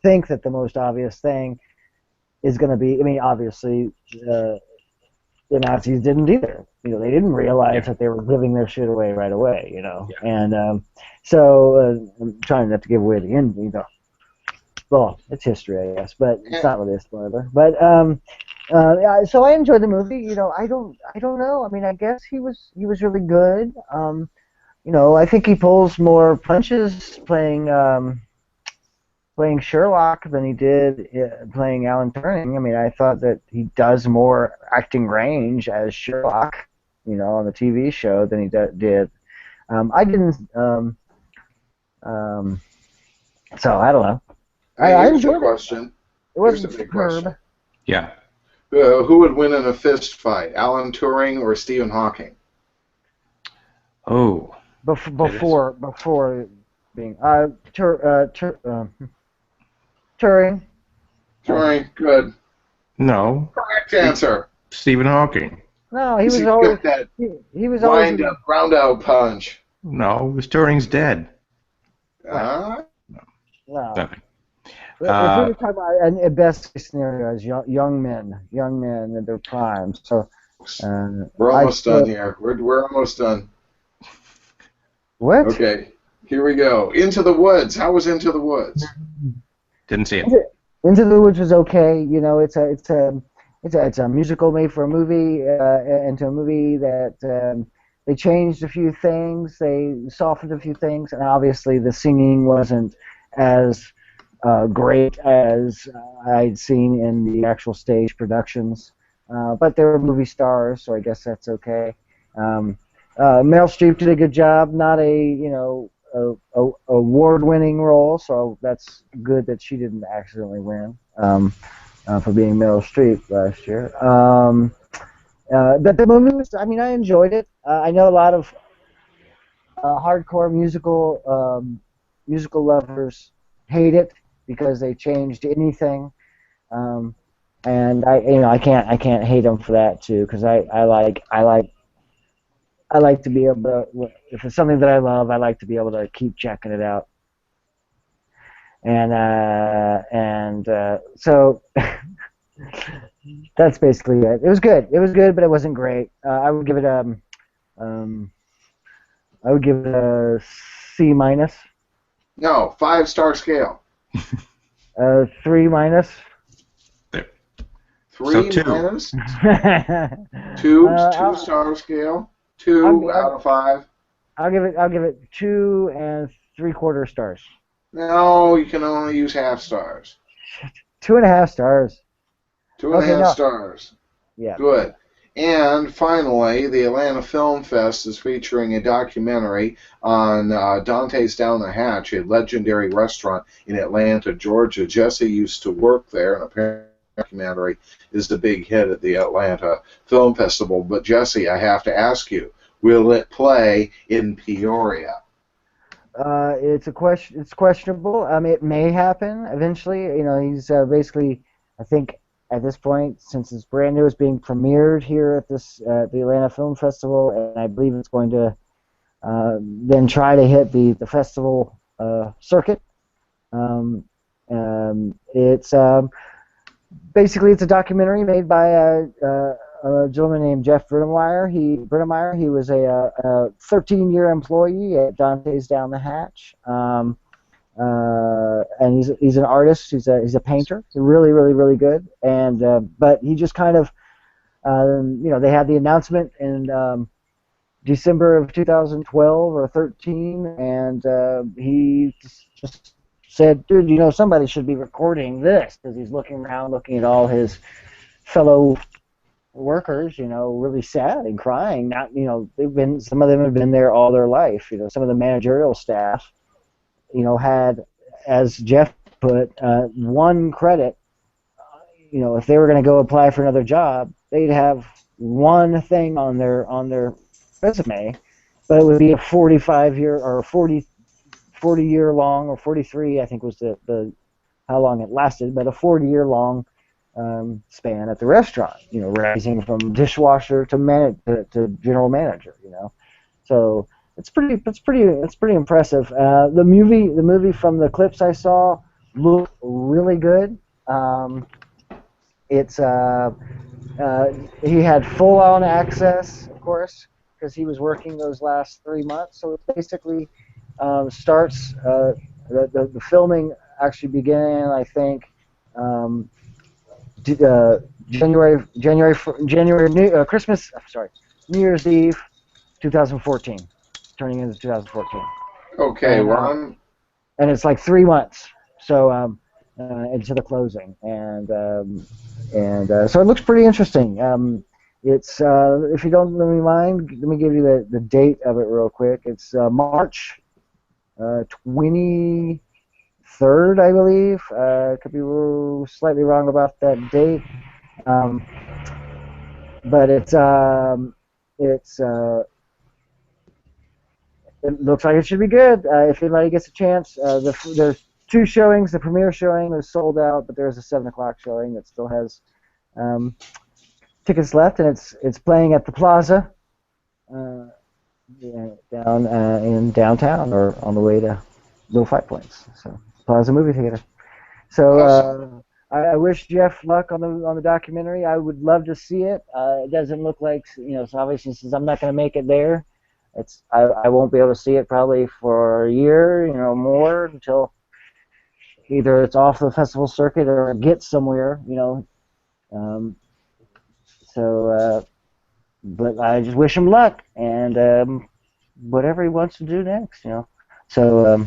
think that the most obvious thing is going to be. I mean, obviously, the Nazis didn't either. They didn't realize that they were giving their shit away right away. And so I'm trying not to give away the end. Well, it's history, I guess, but it's not really a spoiler. But so I enjoyed the movie. I don't know. I mean, I guess he was really good. I think he pulls more punches playing Sherlock than he did playing Alan Turing. I mean, I thought that he does more acting range as Sherlock, on the TV show than he did. I didn't. So I don't know. I enjoyed the question. It was a big question. Yeah. Who would win in a fist fight, Alan Turing or Stephen Hawking? Oh. Before being Turing. Turing, good. No. Correct answer. Stephen Hawking. No, he was always that he was always round-out punch. No, it was Turing's dead. No. Nothing. If we were talking about a best case scenario as young men in their prime, so we're almost done here. We're almost done. What? Okay, here we go. Into the Woods. How was Into the Woods? Didn't see it. Into the Woods was okay. It's a musical made for a movie, into a movie that they changed a few things, they softened a few things, and obviously the singing wasn't as great as I'd seen in the actual stage productions. But they were movie stars, so I guess that's okay. Meryl Streep did a good job. Not a award-winning role, so that's good that she didn't accidentally win for being Meryl Streep last year. But the movie was, I mean, I enjoyed it. I know a lot of hardcore musical lovers hate it because they changed anything, and I can't hate them for that too, because I like to be able to, if it's something that I love, I like to be able to keep checking it out. And so that's basically it. It was good. It was good, but it wasn't great. I would give it a C minus. No, 5-star scale. 3 minus. 3 So 2. minus. 2-star scale. 2 out of 5. I'll give it 2 3/4 stars. No, you can only use half stars. 2.5 stars. 2.5 stars. Yeah. Good. And finally, the Atlanta Film Fest is featuring a documentary on Dante's Down the Hatch, a legendary restaurant in Atlanta, Georgia. Jesse used to work there, and apparently the documentary is the big hit at the Atlanta Film Festival. But Jesse, I have to ask you, will it play in Peoria? It's questionable. It may happen eventually. You know, he's basically, I think, at this point, since it's brand new, it's being premiered here at the Atlanta Film Festival, and I believe it's going to then try to hit the festival circuit. It's basically it's a documentary made by a gentleman named Jeff Brinemeyer. He was a 13-year employee at Dante's Down the Hatch. And he's an artist. He's a painter. He's really, really, really good. And but he just kind of, they had the announcement in December of 2012 or 13, and he just said, "Dude, somebody should be recording this," because he's looking around, looking at all his fellow workers, really sad and crying. Not, some of them have been there all their life. Some of the managerial staff, had, as Jeff put, one credit. If they were going to go apply for another job, they'd have one thing on their resume, but it would be a 45-year or 40-year long, or 43, I think was the how long it lasted, but a 40-year long span at the restaurant. Rising from dishwasher to general manager. So it's pretty impressive. The movie from the clips I saw looked really good. He had full-on access, of course, because he was working those last 3 months. So it basically starts the filming actually began, I think, Christmas. Sorry, New Year's Eve, 2014, turning into 2014. Okay, Ron. And it's like 3 months, so into the closing, and so it looks pretty interesting. It's if you don't mind, let me give you the date of it real quick. It's March 23rd, I believe. Could be slightly wrong about that date, but it looks like it should be good. If anybody gets a chance, there's 2 showings. The premiere showing is sold out, but there's a 7 o'clock showing that still has tickets left, and it's playing at the Plaza down in downtown, or on the way to Little Five Points. So Plaza Movie Theater. So Awesome. I wish Jeff luck on the documentary. I would love to see it. It doesn't look like, so obviously, since I'm not going to make it there, I won't be able to see it probably for a year, more, until either it's off the festival circuit or it gets somewhere, but I just wish him luck, and whatever he wants to do next, So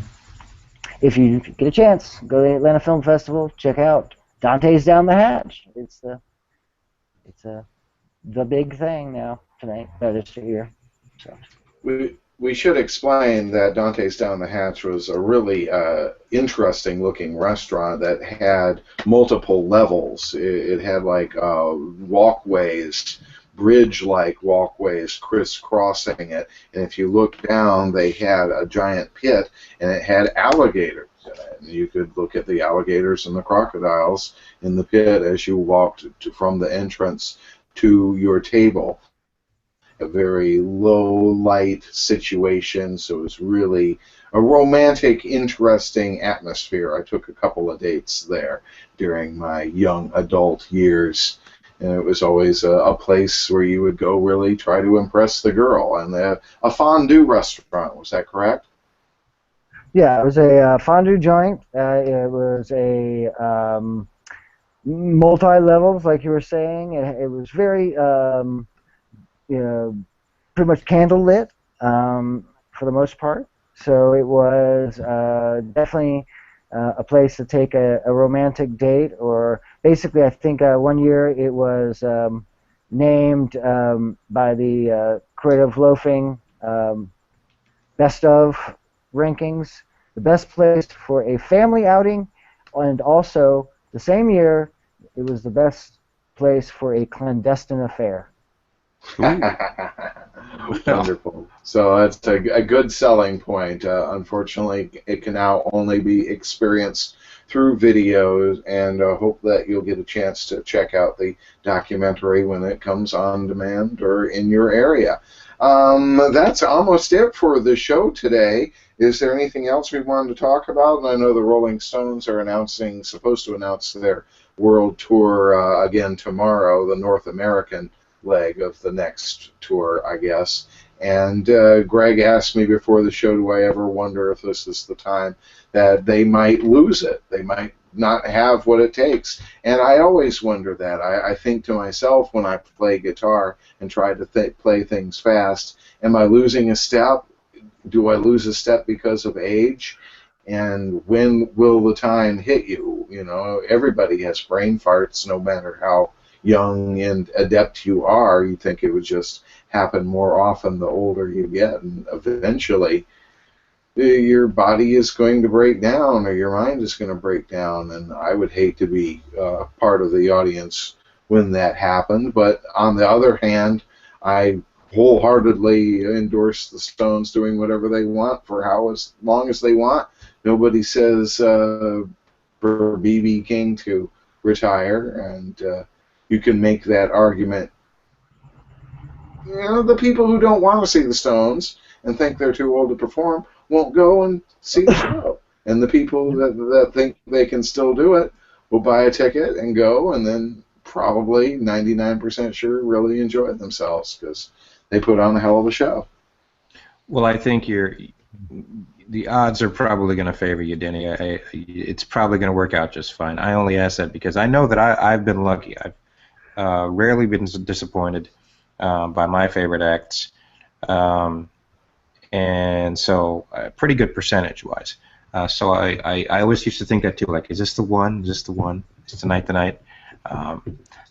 if you get a chance, go to the Atlanta Film Festival, check out Dante's Down the Hatch. It's the big thing now tonight, this year. So. We should explain that Dante's Down the Hatch was a really interesting-looking restaurant that had multiple levels. It had like walkways, bridge-like walkways crisscrossing it, and if you look down, they had a giant pit, and it had alligators in it. And you could look at the alligators and the crocodiles in the pit as you walked from the entrance to your table. A very low light situation, so it was really a romantic, interesting atmosphere. I took a couple of dates there during my young adult years, and it was always a place where you would go really try to impress the girl. And a fondue restaurant, was that correct? Yeah, it was a fondue joint. It was a multi-levels, like you were saying. It was very pretty much candle lit for the most part. So it was definitely a place to take a romantic date, or basically I think one year it was named by the Creative Loafing Best of rankings, the best place for a family outing, and also the same year it was the best place for a clandestine affair. Wonderful. So that's a good selling point. Unfortunately, it can now only be experienced through videos, and hope that you'll get a chance to check out the documentary when it comes on demand or in your area. That's almost it for the show today. Is there anything else we wanted to talk about? And I know the Rolling Stones are supposed to announce their world tour again tomorrow, the North American leg of the next tour, I guess. And Greg asked me before the show, do I ever wonder if this is the time that they might lose it? They might not have what it takes. And I always wonder that. I think to myself when I play guitar and try to play things fast, am I losing a step? Do I lose a step because of age? And when will the time hit you? You know, everybody has brain farts, no matter how young and adept you are. You think it would just happen more often the older you get, and eventually your body is going to break down, or your mind is going to break down, and I would hate to be part of the audience when that happened. But on the other hand, I wholeheartedly endorse the Stones doing whatever they want for as long as they want. Nobody says for B.B. King to retire, and you can make that argument. You know, the people who don't want to see the Stones and think they're too old to perform won't go and see the show. And the people that think they can still do it will buy a ticket and go, and then probably 99% sure really enjoy themselves because they put on a hell of a show. Well, I think the odds are probably going to favor you, Denny. It's probably going to work out just fine. I only ask that because I know that I've been lucky. I've rarely been disappointed by my favorite acts, and so pretty good percentage-wise. So I always used to think that too. Like, is this the one? Is this the one? Is tonight the night?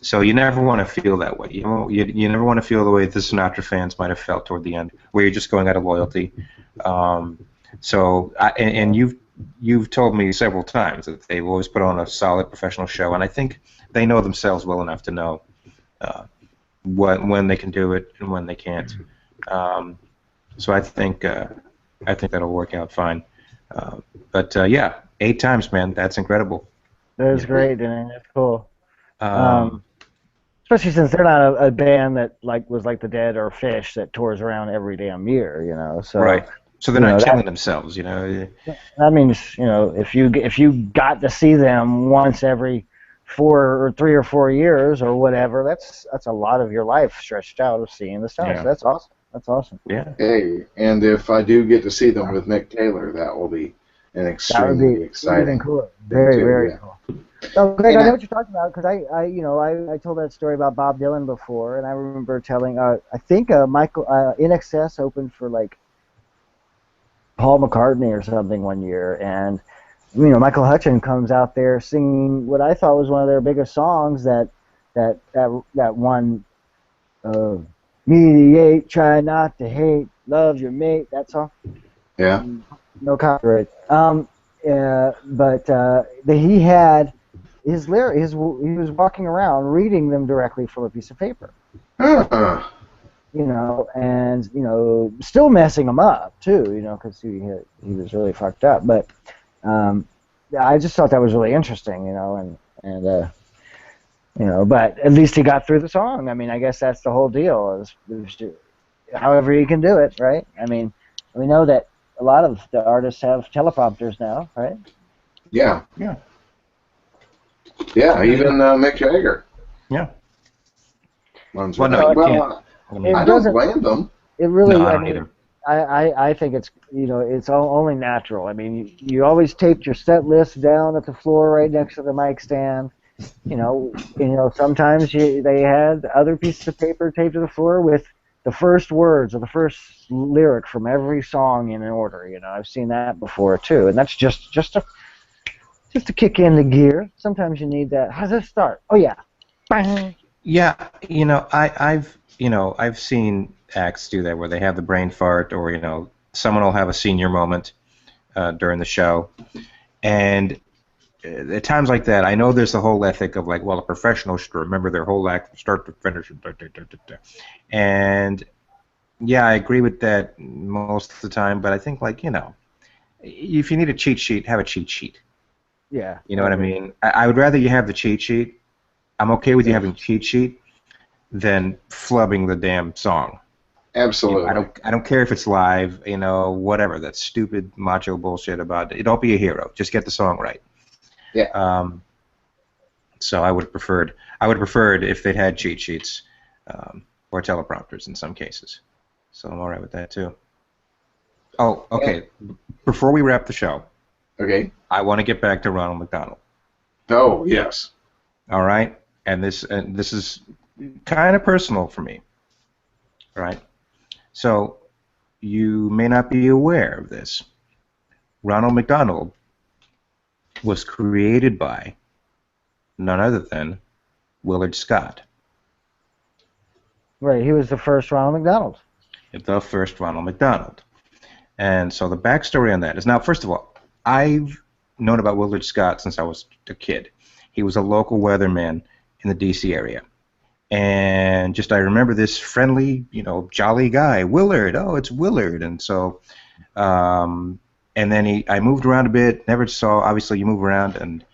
So you never want to feel that way. You never want to feel the way the Sinatra fans might have felt toward the end, where you're just going out of loyalty. And you've told me several times that they've always put on a solid professional show, and I think they know themselves well enough to know when they can do it and when they can't. So I think that'll work out fine. But yeah, 8 times, man, that's incredible. That is great, and that's cool. Especially since they're not a band that was like the Dead or Fish that tours around every damn year, you know. So right. So they're not killing themselves, you know. That means, you know, if you got to see them once every 3 or 4 years or whatever, that's a lot of your life stretched out of seeing the Stones. Yeah. That's awesome. That's awesome. Yeah. Hey, and if I do get to see them with Mick Taylor, that will be an extremely exciting. Cool. Very, very cool. So, Greg, I know what you're talking about because I told that story about Bob Dylan before, and I remember telling I think Michael INXS opened for like Paul McCartney or something one year, and you know Michael Hutchins comes out there singing what I thought was one of their biggest songs that one mediate, try not to hate, Love Your Mate, that song. Yeah. No copyright. He had his lyric. He was walking around reading them directly from a piece of paper. Huh. And still messing them up too. Because he was really fucked up. But I just thought that was really interesting. But at least he got through the song. I mean, I guess that's the whole deal. However you can do it, right? I mean, we know that a lot of the artists have teleprompters now, right? Yeah. Yeah. Yeah, even Mick Jagger. Yeah. Runs Well, with no, that. you Well, can't. I don't blame them. It really, No, I I don't mean, either. I think it's it's only natural. I mean, you always taped your set list down at the floor right next to the mic stand. Sometimes they had other pieces of paper taped to the floor with the first words or the first lyric from every song in an order. I've seen that before too, and that's just to kick in the gear. Sometimes you need that. How's this start? Oh yeah, bang. Yeah, I've seen acts do that where they have the brain fart, or someone will have a senior moment during the show, and at times like that, I know there's the whole ethic of a professional should remember their whole act from start to finish, and yeah, I agree with that most of the time. But I think if you need a cheat sheet, have a cheat sheet. Yeah. You know what I mean? I would rather you have the cheat sheet. I'm okay with you having a cheat sheet than flubbing the damn song. Absolutely. I don't care if it's live, whatever. That stupid macho bullshit about it. Don't be a hero. Just get the song right. Yeah. So I would have preferred if they'd had cheat sheets or teleprompters in some cases. So I'm all right with that too. Oh, okay. Yeah. Before we wrap the show, okay, I want to get back to Ronald McDonald. Oh yes. All right, and this is kind of personal for me. All right. So you may not be aware of this. Ronald McDonald was created by none other than Willard Scott. Right, he was the first Ronald McDonald. The first Ronald McDonald. And so the backstory on that is, now, first of all, I've known about Willard Scott since I was a kid. He was a local weatherman in the D.C. area. And just I remember this friendly, jolly guy, Willard. Oh, it's Willard. And so, and then I moved around a bit, never saw, obviously you move around, and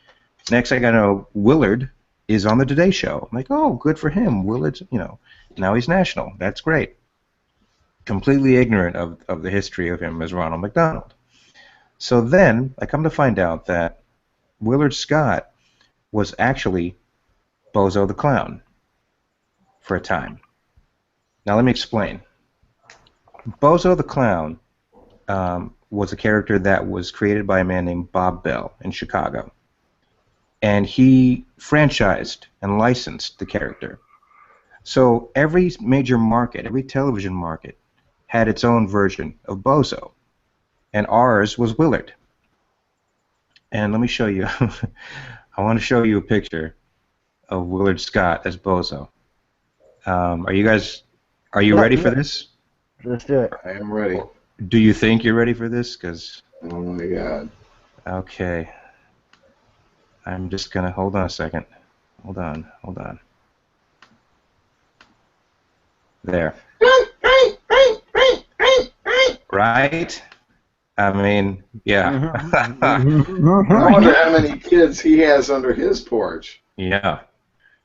next thing I know, Willard is on the Today Show. I'm like, oh, good for him. Willard's, now he's national. That's great. Completely ignorant of the history of him as Ronald McDonald. So then I come to find out that Willard Scott was actually Bozo the Clown for a time. Now let me explain. Bozo the Clown was a character that was created by a man named Bob Bell in Chicago. And he franchised and licensed the character. So every major market, every television market, had its own version of Bozo. And ours was Willard. And let me show you. I want to show you a picture of Willard Scott as Bozo. Are you ready for this? Let's do it. I am ready. Do you think you're ready for this? Oh my God. Okay. I'm just going to, hold on a second. Hold on. There. Right? I mean, yeah. I wonder how many kids he has under his porch. Yeah.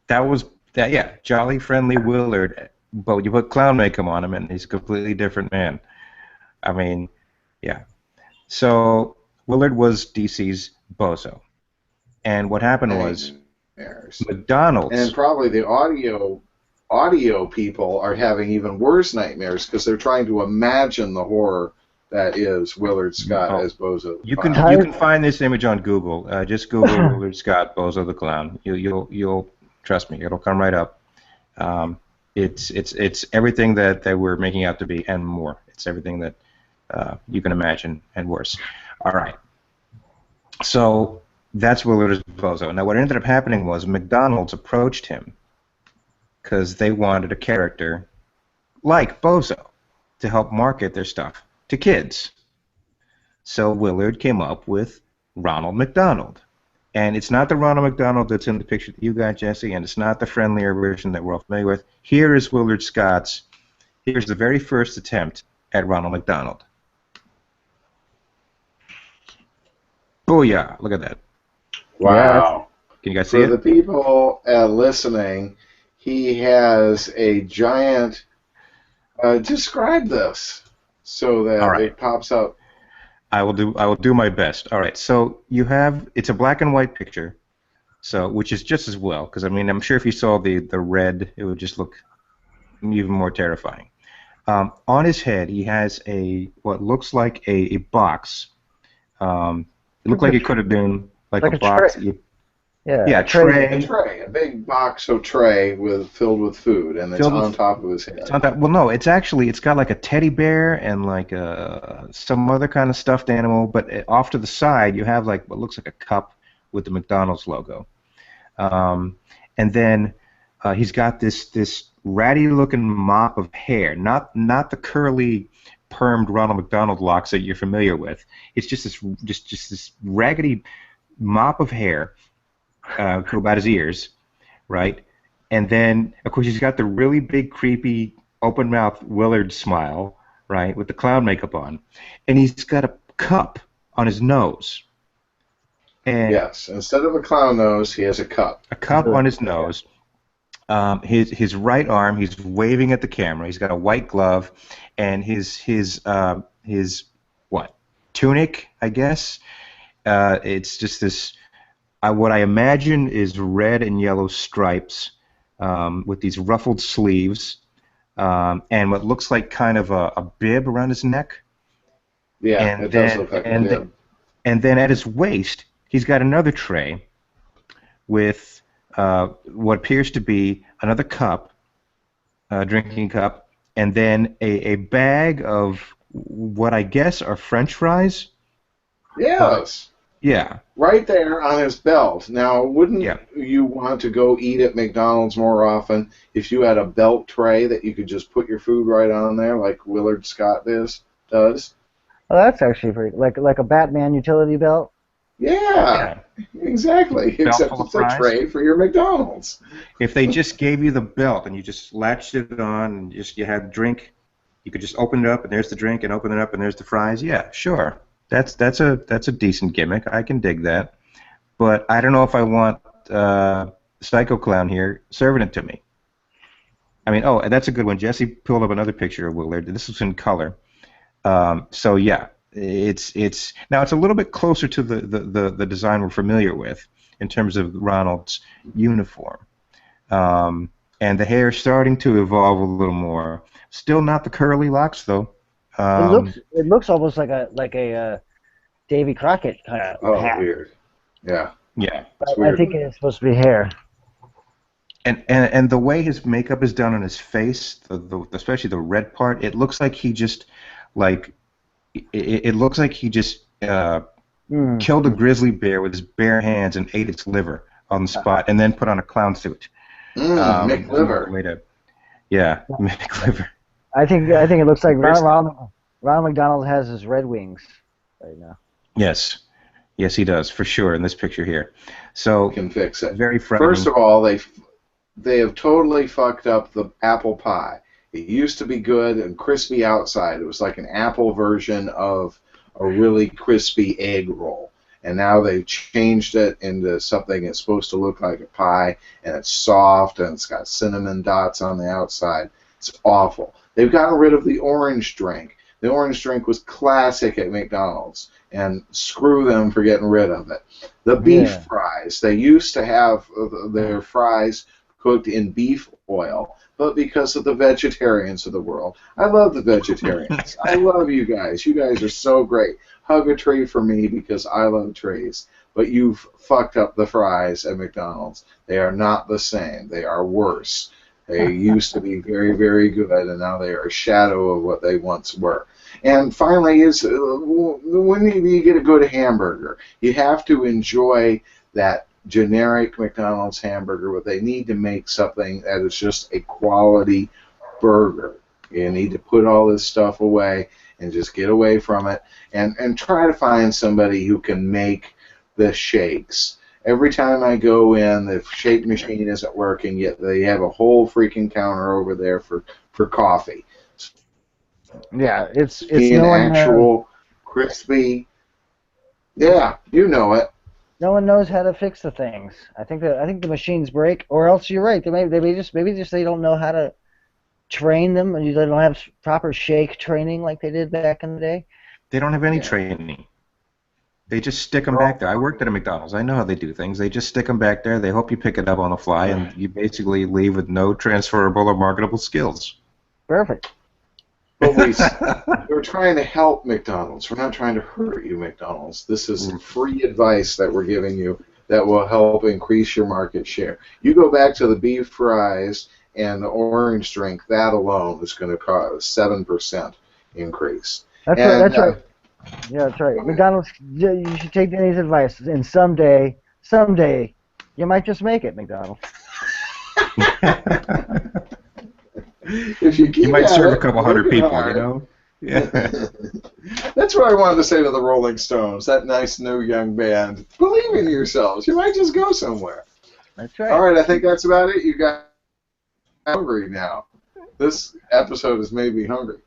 Yeah, jolly, friendly Willard, but you put clown makeup on him and he's a completely different man. I mean, yeah. So Willard was DC's Bozo. And what happened was McDonald's... And probably the audio people are having even worse nightmares because they're trying to imagine the horror that is Willard Scott as Bozo. You can find this image on Google. Just Google Willard Scott, Bozo the Clown. You'll trust me, it'll come right up. It's everything that they were making out to be and more. It's everything that you can imagine and worse. All right. So that's Willard as Bozo. Now what ended up happening was McDonald's approached him because they wanted a character like Bozo to help market their stuff to kids. So Willard came up with Ronald McDonald. And it's not the Ronald McDonald that's in the picture that you got, Jesse, and it's not the friendlier version that we're all familiar with. Here is Willard Scott's. Here's the very first attempt at Ronald McDonald. Booyah! Look at that. Wow. Can you guys see For the it? people listening, he has a giant. Describe this so that All right. it pops up. I will do my best. All right. So it's a black and white picture, so which is just as well, because I mean I'm sure if you saw the red, it would just look even more terrifying. On his head, he has what looks like a box. It looked like it could have been like a box. Yeah, a tray. A big box of tray filled with food, and it's on top of his head. It's on top. Well, no, it's got like a teddy bear and like some other kind of stuffed animal, but off to the side you have like what looks like a cup with the McDonald's logo, and then he's got this ratty-looking mop of hair, not the curly, permed Ronald McDonald locks that you're familiar with. It's just this raggedy mop of hair. To about his ears, right? And then, of course, he's got the really big, creepy, open-mouthed Willard smile, right, with the clown makeup on. And he's got a cup on his nose. And yes, instead of a clown nose, he has a cup. A cup on his nose. His right arm, he's waving at the camera. He's got a white glove, and his tunic, I guess. It's just this. What I imagine is red and yellow stripes with these ruffled sleeves and what looks like kind of a bib around his neck. Yeah, it does look like a bib. And then at his waist, he's got another tray with what appears to be another cup, drinking cup, and then a bag of what I guess are French fries. Yes. Yeah. Right there on his belt. Now, wouldn't you want to go eat at McDonald's more often if you had a belt tray that you could just put your food right on there, like Willard Scott does? Oh, that's actually pretty like a Batman utility belt. Yeah. Exactly. Except it's a tray for your McDonald's. If they just gave you the belt and you just latched it on and you had a drink, you could just open it up and there's the drink, and open it up and there's the fries. Yeah, sure. That's a decent gimmick. I can dig that, but I don't know if I want Psycho Clown here serving it to me. I mean, and that's a good one. Jesse pulled up another picture of Willard. This is in color. So yeah, it's now it's a little bit closer to the design we're familiar with in terms of Ronald's uniform, and the hair starting to evolve a little more. Still not the curly locks though. It looks almost like a Davy Crockett kind of hat. Weird. Yeah. Yeah. I think it's supposed to be hair. And the way his makeup is done on his face, especially the red part, it looks like he just it looks like he just killed a grizzly bear with his bare hands and ate its liver on the spot, and then put on a clown suit. Mick Liver. Mick Liver. I think it looks like Ronald McDonald has his Red Wings right now. Yes, he does for sure in this picture here. So can fix it. Very frightening. First of all, they have totally fucked up the apple pie. It used to be good and crispy outside. It was like an apple version of a really crispy egg roll. And now they've changed it into something that's supposed to look like a pie, and it's soft and it's got cinnamon dots on the outside. It's awful. They've gotten rid of the orange drink. The orange drink was classic at McDonald's, and screw them for getting rid of it. The beef fries, they used to have their fries cooked in beef oil, but because of the vegetarians of the world, I love the vegetarians. I love you guys. You guys are so great. Hug a tree for me because I love trees. But you've fucked up the fries at McDonald's. They are not the same. They are worse. They used to be very, very good, and now they are a shadow of what they once were. And finally, when you get a good hamburger, you have to enjoy that generic McDonald's hamburger, but they need to make something that is just a quality burger. You need to put all this stuff away and just get away from it and try to find somebody who can make the shakes. Every time I go in, the shake machine isn't working, yet they have a whole freaking counter over there for coffee. Yeah, it's In no one actual crispy. Yeah, you know it. no one knows how to fix the things. I think the machines break, or else you're right. Maybe just they don't know how to train them, and they don't have proper shake training like they did back in the day. They don't have any training. They just stick them back there. I worked at a McDonald's. I know how they do things. They just stick them back there. They hope you pick it up on the fly, and you basically leave with no transferable or marketable skills. Perfect. But we're trying to help McDonald's. We're not trying to hurt you, McDonald's. This is free advice that we're giving you that will help increase your market share. You go back to the beef fries and the orange drink. That alone is going to cause 7% increase. That's right. Yeah, that's right. McDonald's, you should take Denny's advice, and someday, you might just make it, McDonald's. If you might serve a couple hundred people, hard. you know? Yeah. That's what I wanted to say to the Rolling Stones, that nice new young band. Believe in yourselves. You might just go somewhere. That's right. All right, I think that's about it. You got hungry now. This episode has made me hungry.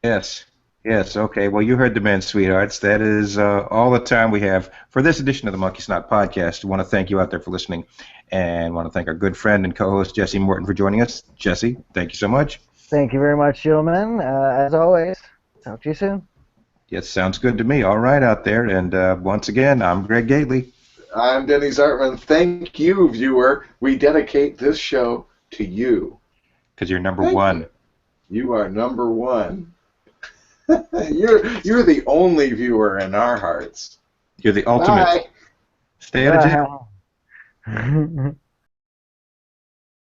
Yes. Yes, okay. Well, you heard the man, sweethearts. That is all the time we have for this edition of the Monkeysnot podcast. I want to thank you out there for listening, and want to thank our good friend and co-host, Jesse Morton, for joining us. Jesse, thank you so much. Thank you very much, gentlemen. As always, talk to you soon. Yes, sounds good to me. All right out there. And once again, I'm Greg Gately. I'm Denny Zartman. Thank you, viewer. We dedicate this show to you. Because you're number one. You are number one. You're the only viewer in our hearts. You're the ultimate. Bye. Stay out of jail.